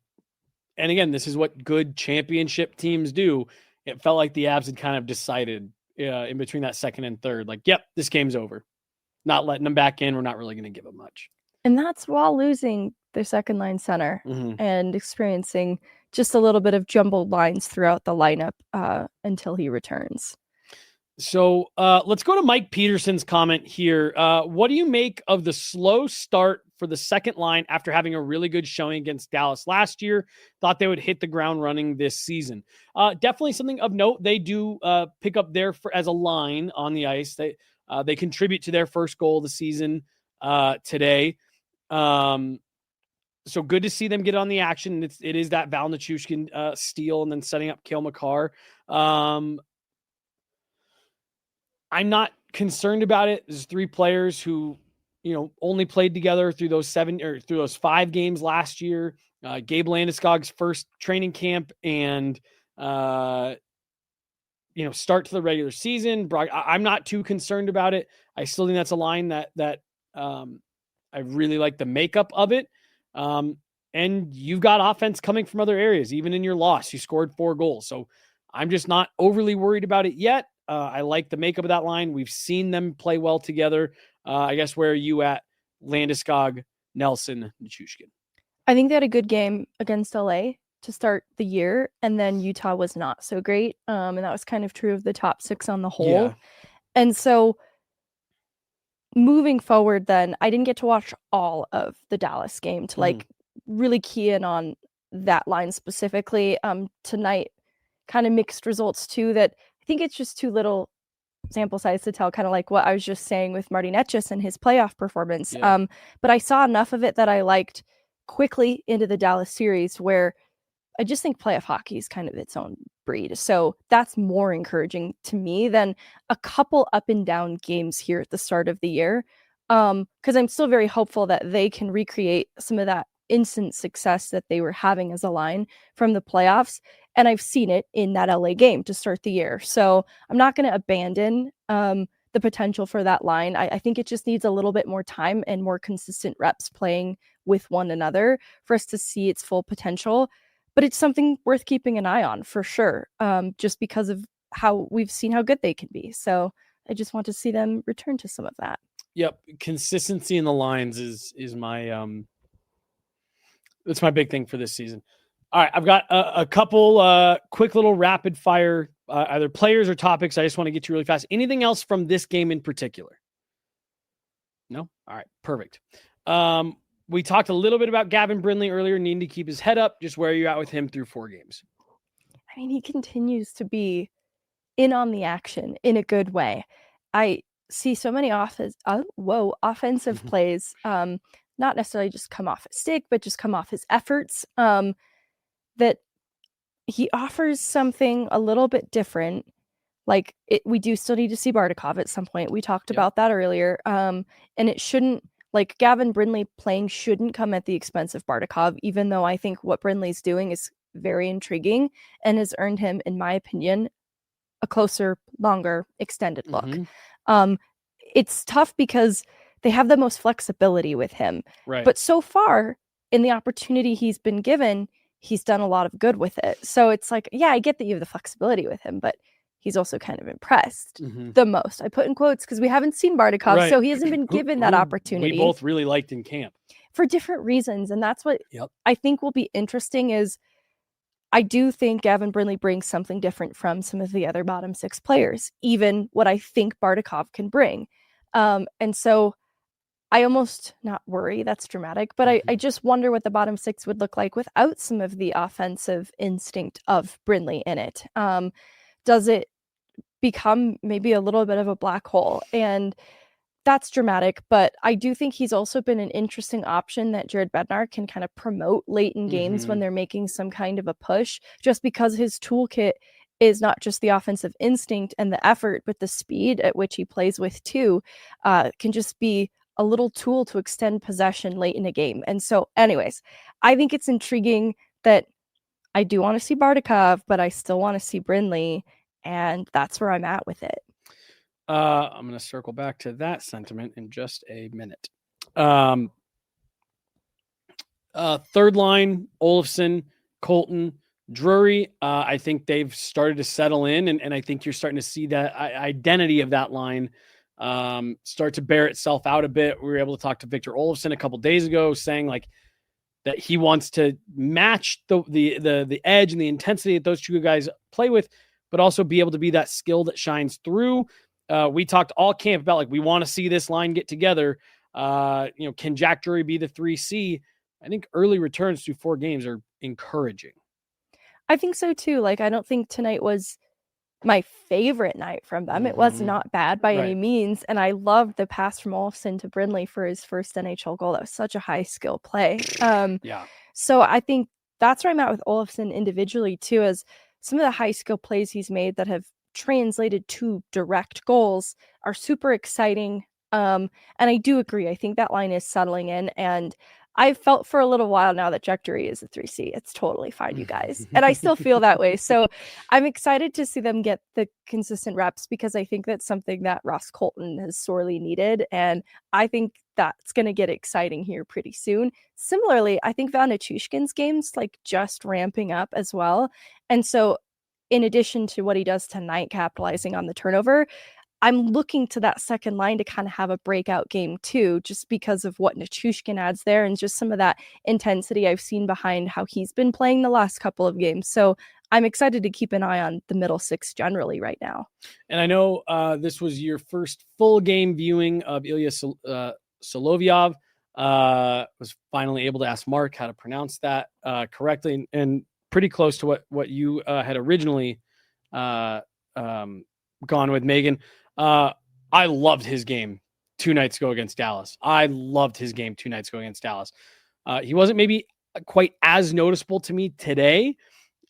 and again, this is what good championship teams do. It felt like the Avs had kind of decided in between that second and third, like, yep, this game's over. Not letting them back in. We're not really going to give them much. And that's while losing their second line center and experiencing just a little bit of jumbled lines throughout the lineup until he returns. So let's go to Mike Peterson's comment here. What do you make of the slow start for the second line after having a really good showing against Dallas last year? Thought they would hit the ground running this season. Definitely something of note. They do pick up as a line on the ice. They contribute to their first goal of the season today. So good to see them get on the action. It is that Val Nichushkin steal and then setting up Cale Makar. I'm not concerned about it. There's three players who, only played together through those 5 games last year. Gabe Landeskog's first training camp and, start to the regular season. I'm not too concerned about it. I still think that's a line that I really like the makeup of it. And you've got offense coming from other areas. Even in your loss, you scored 4 goals. So I'm just not overly worried about it yet. I like the makeup of that line. We've seen them play well together. I guess where are you at? Landeskog, Nelson, Nichushkin. I think they had a good game against LA to start the year, and then Utah was not so great. And that was kind of true of the top 6 on the whole. Yeah. And so moving forward, then I didn't get to watch all of the Dallas game to really key in on that line specifically. Tonight, kind of mixed results too, that I think it's just too little sample size to tell, kind of like what I was just saying with Marty Netchus and his playoff performance. Yeah. But I saw enough of it that I liked quickly into the Dallas series, where I just think playoff hockey is kind of its own breed. So that's more encouraging to me than a couple up and down games here at the start of the year. Because I'm still very hopeful that they can recreate some of that instant success that they were having as a line from the playoffs. And I've seen it in that LA game to start the year. So I'm not going to abandon the potential for that line. I think it just needs a little bit more time and more consistent reps playing with one another for us to see its full potential. But it's something worth keeping an eye on for sure, just because of how we've seen how good they can be. So I just want to see them return to some of that. Yep. Consistency in the lines is my that's my big thing for this season. All right. I've got a couple quick little rapid fire, either players or topics. I just want to get to really fast. Anything else from this game in particular? No? All right. Perfect. We talked a little bit about Gavin Brindley earlier, needing to keep his head up. Just where are you at with him through 4 games? I mean, he continues to be in on the action in a good way. I see so many offensive plays, not necessarily just come off his stick, but just come off his efforts, that he offers something a little bit different. Like we do still need to see Bardakov at some point. We talked about that earlier. And it shouldn't, like Gavin Brindley playing shouldn't come at the expense of Bardakov, even though I think what Brindley's doing is very intriguing and has earned him, in my opinion, a closer, longer, extended look. It's tough because they have the most flexibility with him. Right. But so far, in the opportunity he's been given, he's done a lot of good with it. So it's like, yeah, I get that you have the flexibility with him, but he's also kind of impressed the most. I put in quotes because we haven't seen Bardakov, so he hasn't been given that opportunity. We both really liked in camp. For different reasons. And that's what I think will be interesting is I do think Gavin Brindley brings something different from some of the other bottom 6 players, even what I think Bardakov can bring. And so I almost not worry, that's dramatic, but I just wonder what the bottom 6 would look like without some of the offensive instinct of Brindley in it. Does it become maybe a little bit of a black hole? And that's dramatic, but I do think he's also been an interesting option that Jared Bednar can kind of promote late in games when they're making some kind of a push, just because his toolkit is not just the offensive instinct and the effort, but the speed at which he plays with too, can just be a little tool to extend possession late in a game. And so, anyways, I think it's intriguing that I do want to see Bardakov, but I still want to see Brindley, and that's where I'm at with it. I'm going to circle back to that sentiment in just a minute. Third line, Olofsson, Colton, Drury. I think they've started to settle in, and I think you're starting to see that identity of that line start to bear itself out a bit. We were able to talk to Victor Olofsson a couple days ago, saying like that he wants to match the edge and the intensity that those two guys play with, but also be able to be that skill that shines through. We talked all camp about like we want to see this line get together. Can Jack Drury be the 3C? I think early returns through 4 games are encouraging. I think so too. Like, I don't think tonight was my favorite night from them. It was not bad by any means. And I loved the pass from Olofsson to Brindley for his first NHL goal. That was such a high skill play. So I think that's where I'm at with Olofsson individually too, as some of the high skill plays he's made that have translated to direct goals are super exciting. And I do agree. I think that line is settling in, and I've felt for a little while now that Jack Drury is a 3C. It's totally fine, you guys. And I still feel that way. So I'm excited to see them get the consistent reps, because I think that's something that Ross Colton has sorely needed. And I think that's going to get exciting here pretty soon. Similarly, I think Val Nichushkin's game's like just ramping up as well. And so in addition to what he does tonight, capitalizing on the turnover, I'm looking to that second line to kind of have a breakout game too, just because of what Nichushkin adds there and just some of that intensity I've seen behind how he's been playing the last couple of games. So I'm excited to keep an eye on the middle six generally right now. And I know this was your first full game viewing of Ilya Solovyov. Was finally able to ask Mark how to pronounce that correctly, and pretty close to what you had originally gone with, Megan. I loved his game 2 nights ago against Dallas. He wasn't maybe quite as noticeable to me today,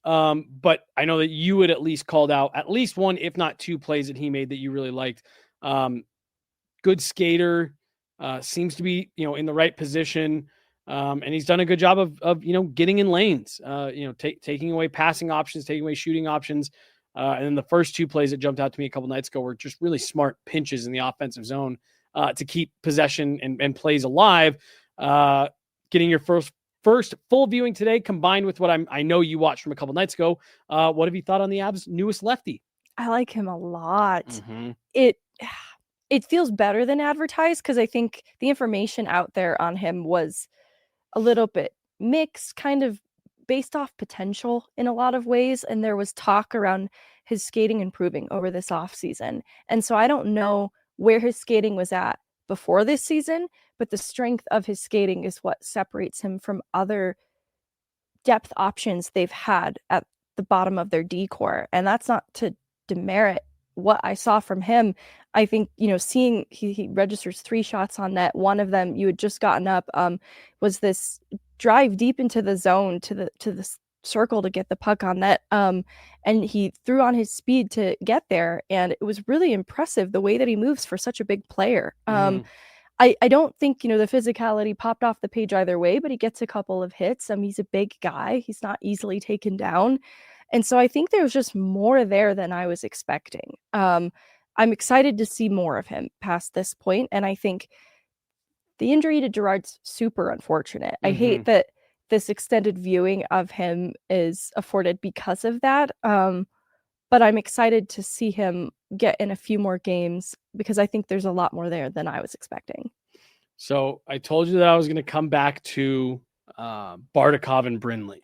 but I know that you had at least called out at least one, if not 2 plays that he made that you really liked. Good skater, seems to be, in the right position. And he's done a good job of getting in lanes, taking away passing options, taking away shooting options. And then the first 2 plays that jumped out to me a couple nights ago were just really smart pinches in the offensive zone to keep possession and plays alive. Getting your first full viewing today, combined with what I know you watched from a couple nights ago. What have you thought on the Avs' newest lefty? I like him a lot. It feels better than advertised, because I think the information out there on him was a little bit mixed, kind of based off potential in a lot of ways. And there was talk around his skating improving over this offseason. And so I don't know where his skating was at before this season, but the strength of his skating is what separates him from other depth options they've had at the bottom of their D-core. And that's not to demerit what I saw from him. I think, seeing he registers 3 shots on net. One of them you had just gotten up was this drive deep into the zone to the circle to get the puck on net. And he threw on his speed to get there. And it was really impressive the way that he moves for such a big player. I don't think, the physicality popped off the page either way, but he gets a couple of hits. He's a big guy. He's not easily taken down. And so I think there's just more there than I was expecting. I'm excited to see more of him past this point. And I think the injury to Girard's super unfortunate. I hate that this extended viewing of him is afforded because of that. But I'm excited to see him get in a few more games, because I think there's a lot more there than I was expecting. So I told you that I was going to come back to Bardakov and Brindley,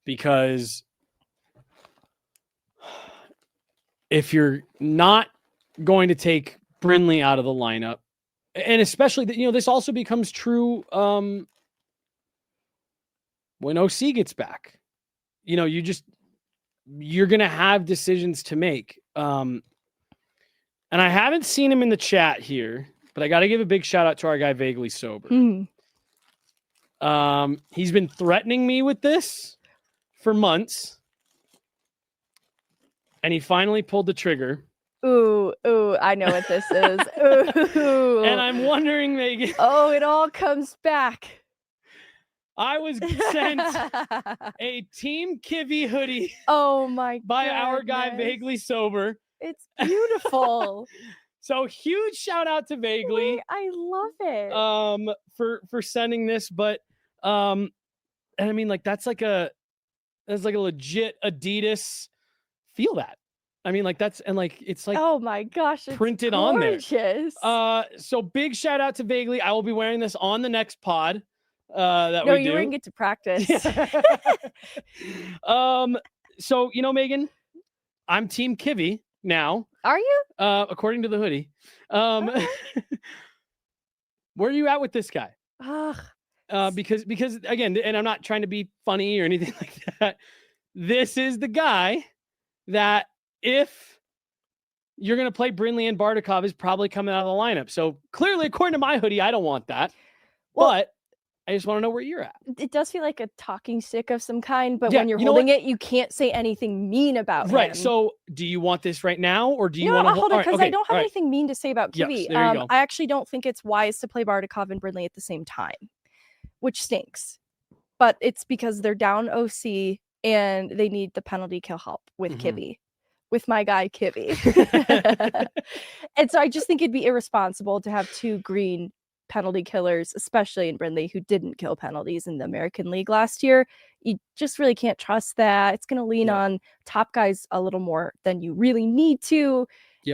because if you're not going to take Brindley out of the lineup, and especially that, this also becomes true when OC gets back, you're going to have decisions to make. And I haven't seen him in the chat here, but I got to give a big shout out to our guy, Vaguely Sober. He's been threatening me with this for months, and he finally pulled the trigger. Ooh, I know what this is. Ooh. And I'm wondering, Megan. Oh, it all comes back. I was sent a Team Kivy hoodie. Oh my god. By our guy Vaguely Sober. It's beautiful. So huge shout out to Vaguely. I love it. For sending this, but and I mean like that's like a legit Adidas feel that. I mean like that's and like it's like oh my gosh, it's printed gorgeous. on there. So big shout out to Vaguely. I will be wearing this on the next pod. No, you didn't get to practice. So Megan, I'm Team Kivy now. Are you? According to the hoodie. Where are you at with this guy? Because again, and I'm not trying to be funny or anything like that. This is the guy that if you're going to play Brindley and Bardakov is probably coming out of the lineup. So clearly, according to my hoodie, I don't want that. Well, but I just want to know where you're at. It does feel like a talking stick of some kind, but when you're holding it, you can't say anything mean about him. Right. So do you want this right now or do you want to hold it? Because I don't have anything mean to say about Kivy. Yes, there you go. I actually don't think it's wise to play Bardakov and Brindley at the same time, which stinks. But it's because they're down OC and they need the penalty kill help with Kivy, with my guy Kivy. And so I just think it'd be irresponsible to have two green penalty killers, especially in Brindley, who didn't kill penalties in the American League last year. You just really can't trust that. It's going to lean on top guys a little more than you really need to.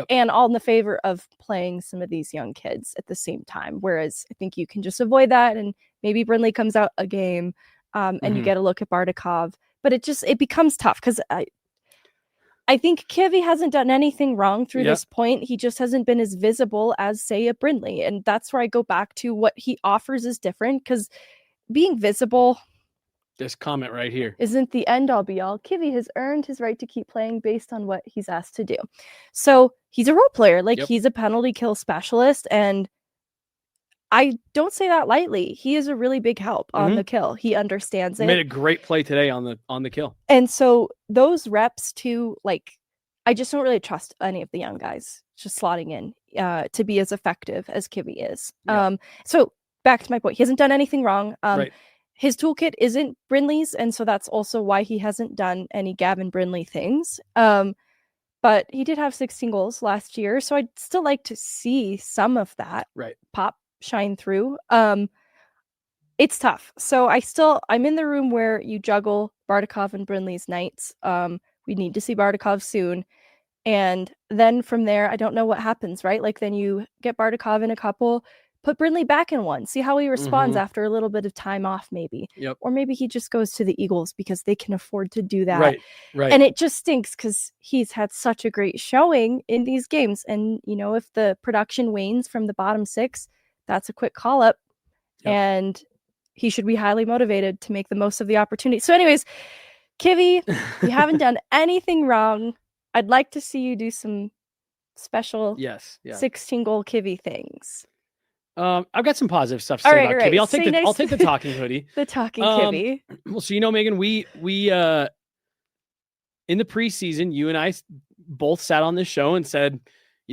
And all in the favor of playing some of these young kids at the same time. Whereas I think you can just avoid that. And maybe Brindley comes out a game and you get a look at Bardakov. But it becomes tough because I think Kivy hasn't done anything wrong through this point. He just hasn't been as visible as, say, a Brindley. And that's where I go back to what he offers is different because being visible. This comment right here isn't the end all be all. Kivy has earned his right to keep playing based on what he's asked to do. So he's a role player. He's a penalty kill specialist. And I don't say that lightly. He is a really big help on the kill. He understands it. Made a great play today on the kill. And so those reps too, I just don't really trust any of the young guys just slotting in to be as effective as Kivy is. So back to my point, he hasn't done anything wrong. Right. His toolkit isn't Brindley's, and so that's also why he hasn't done any Gavin Brindley things. But he did have 16 goals last year, so I'd still like to see some of that pop shine through. It's tough. So I'm in the room where you juggle Bardakov and Brindley's nights. We need to see Bardakov soon. And then from there, I don't know what happens, right? Then you get Bardakov in a couple, put Brindley back in one, see how he responds after a little bit of time off, maybe. Or maybe he just goes to the Eagles because they can afford to do that. Right. And it just stinks because he's had such a great showing in these games. And, if the production wanes from the bottom six, that's a quick call up. And he should be highly motivated to make the most of the opportunity. So anyways, Kivy, you haven't done anything wrong. I'd like to see you do some special 16-goal Kivy things. I've got some positive stuff to say about Kivy. I'll take the talking hoodie. The talking Kivy. Well, so Megan, we in the preseason, you and I both sat on this show and said,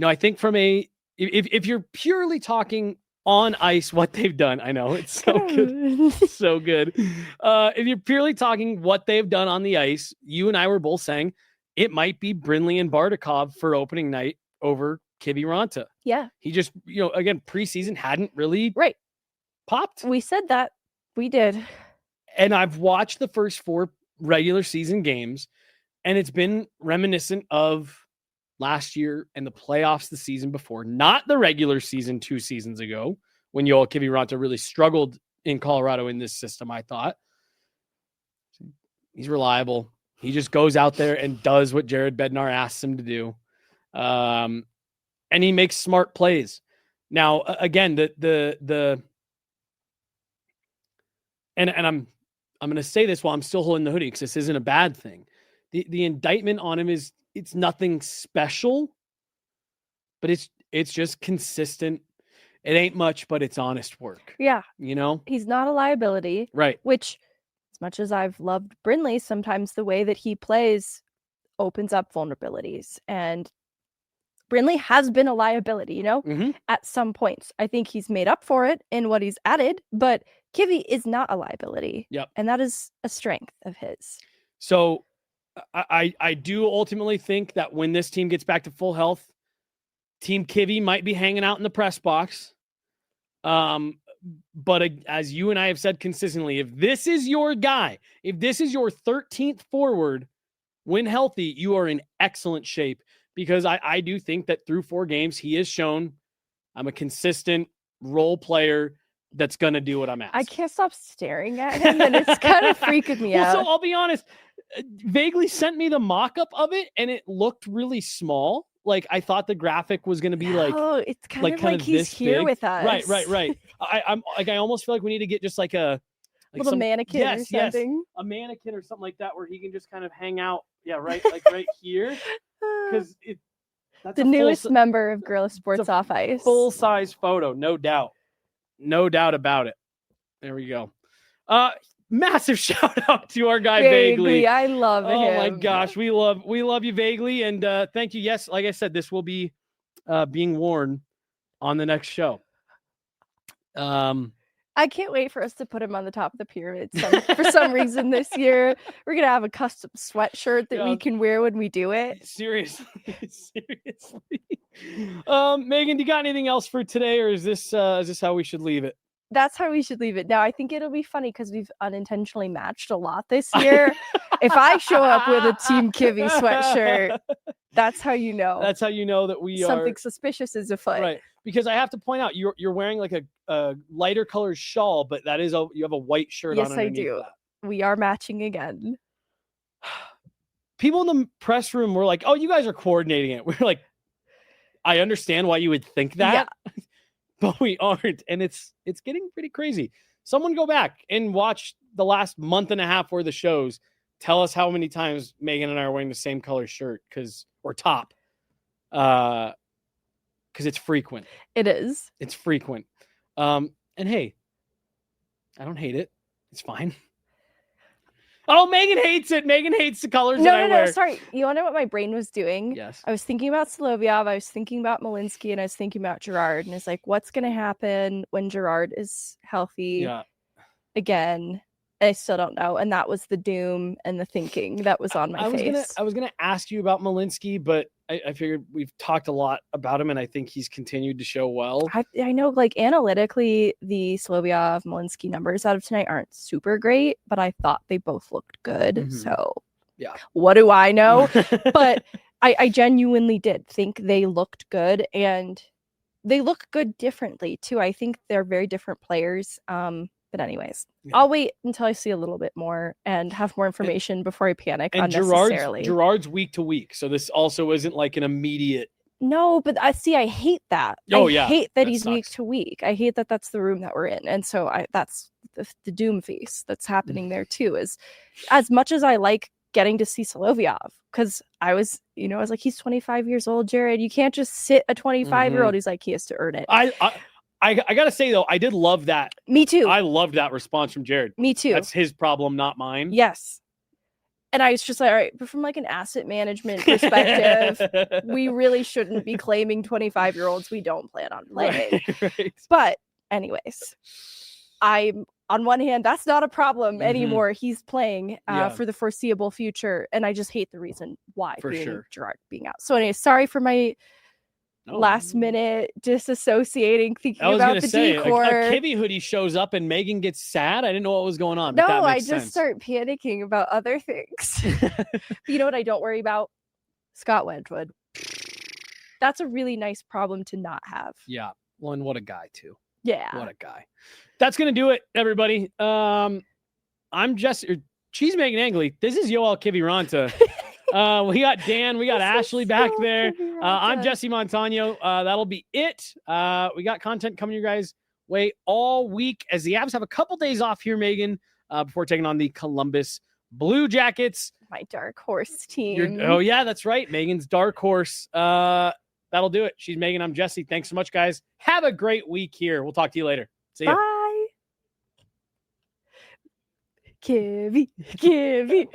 I think from if you're purely talking on ice, what they've done, I know it's so good, so good. If you're purely talking what they've done on the ice, you and I were both saying it might be Brindley and Bardakov for opening night over Kivy Ranta. Yeah. He just, again, preseason hadn't really popped. We said that. We did. And I've watched the first 4 regular season games, and it's been reminiscent of last year and the playoffs the season before, not the regular season 2 seasons ago when Yoel Kivy Ranta really struggled in Colorado in this system, I thought. He's reliable. He just goes out there and does what Jared Bednar asks him to do. And he makes smart plays. Now, again, and I'm going to say this while I'm still holding the hoodie because this isn't a bad thing. The indictment on him is it's nothing special, but it's just consistent. It ain't much, but it's honest work. Yeah. He's not a liability. Right. Which, as much as I've loved Brindley, sometimes the way that he plays opens up vulnerabilities. And Brindley has been a liability, Mhm. at some points. I think he's made up for it in what he's added, but Kivy is not a liability. Yep. And that is a strength of his. So I do ultimately think that when this team gets back to full health, Team Kivy might be hanging out in the press box. But as you and I have said consistently, if this is your guy, if this is your 13th forward, when healthy, you are in excellent shape, because I do think that through 4 games, he has shown I'm a consistent role player that's going to do what I'm asked. I can't stop staring at him, and it's kind of freaking me out. So I'll be honest, Vaguely sent me the mock-up of it, and it looked really small. Like, I thought the graphic was going to be it's kind of like he's here big. with us. Right. I'm like, I almost feel like we need to get just like a little mannequin or something. A mannequin or something like that, where he can just kind of hang out. Yeah, right, like right here, because that's the newest member of Guerilla Sports Off Ice. Full-size photo, no doubt about it. There we go. Massive shout out to our guy Vaguely. I love him. Oh my gosh, we love you Vaguely, and thank you. Yes, like I said, this will be being worn on the next show. I can't wait for us to put him on the top of the pyramid for some reason this year. We're gonna have a custom sweatshirt that we can wear when we do it. Seriously. Megan, do you got anything else for today, or is this how we should leave it? That's how we should leave it. Now, I think it'll be funny because we've unintentionally matched a lot this year. If I show up with a Team Kivy sweatshirt, that's how you know. That's how you know that something suspicious is afoot. Right. Because I have to point out, you're wearing like a lighter colored shawl, but that is you have a white shirt on underneath. Yes, I do. That. We are matching again. People in the press room were like, "Oh, you guys are coordinating it." We're like, I understand why you would think that. Yeah. But we aren't, and it's getting pretty crazy. Someone go back and watch the last month and a half worth of shows. Tell us how many times Megan and I are wearing the same color shirt or top, because it's frequent. It is. It's frequent. And hey, I don't hate it. It's fine. Oh, Megan hates it. Megan hates the colors that I wear. No, sorry. You want to know what my brain was doing? Yes. I was thinking about Solovyov, I was thinking about Malinsky, and I was thinking about Girard. And it's like, what's going to happen when Girard is healthy again? I still don't know. And that was the doom and the thinking that was on my face. I was gonna ask you about Malinsky, but I figured we've talked a lot about him, and I think he's continued to show well. I know, like, analytically, the Solovyov Malinsky numbers out of tonight aren't super great, but I thought they both looked good. Mm-hmm. So, yeah, what do I know? But I genuinely did think they looked good, and they look good differently too. I think they're very different players. But anyways, I'll wait until I see a little bit more and have more information before I panic unnecessarily. Girard's week to week, so this also isn't like an immediate. No, but I hate that. I hate that he's week to week. I hate that that's the room that we're in, and so that's the doom feast that's happening there too. Is as much as I like getting to see Solovyov, because I was like, he's 25 years old, Jared. You can't just sit a 25-year-old. He's like, he has to earn it. I gotta say though, I did love that. Me too. I loved that response from Jared. Me too. That's his problem, not mine. Yes. And I was just like, all right, but from like an asset management perspective, we really shouldn't be claiming 25-year-olds we don't plan on playing. Right. But anyways, I'm on one hand, that's not a problem anymore. He's playing for the foreseeable future. And I just hate the reason why Girard being out. So anyway, sorry for my last minute disassociating, thinking about the decor. A Kivy hoodie shows up and Megan gets sad. I didn't know what was going on. No, I just start panicking about other things. You know what I don't worry about? Scott Wedgwood. That's a really nice problem to not have. Yeah. Well, and what a guy too. Yeah. What a guy. That's going to do it, everybody. I'm Jesse. She's Meghan Angley. This is Yoel Kiviranta. We got Dan, we got Ashley back there. I'm Jesse Montano. That'll be it. We got content coming your guys' way all week as the Avs have a couple days off here, Megan, before taking on the Columbus Blue Jackets. My dark horse team. Oh, yeah, that's right. Megan's dark horse. That'll do it. She's Megan. I'm Jesse. Thanks so much, guys. Have a great week here. We'll talk to you later. See ya. Bye. Kivy. See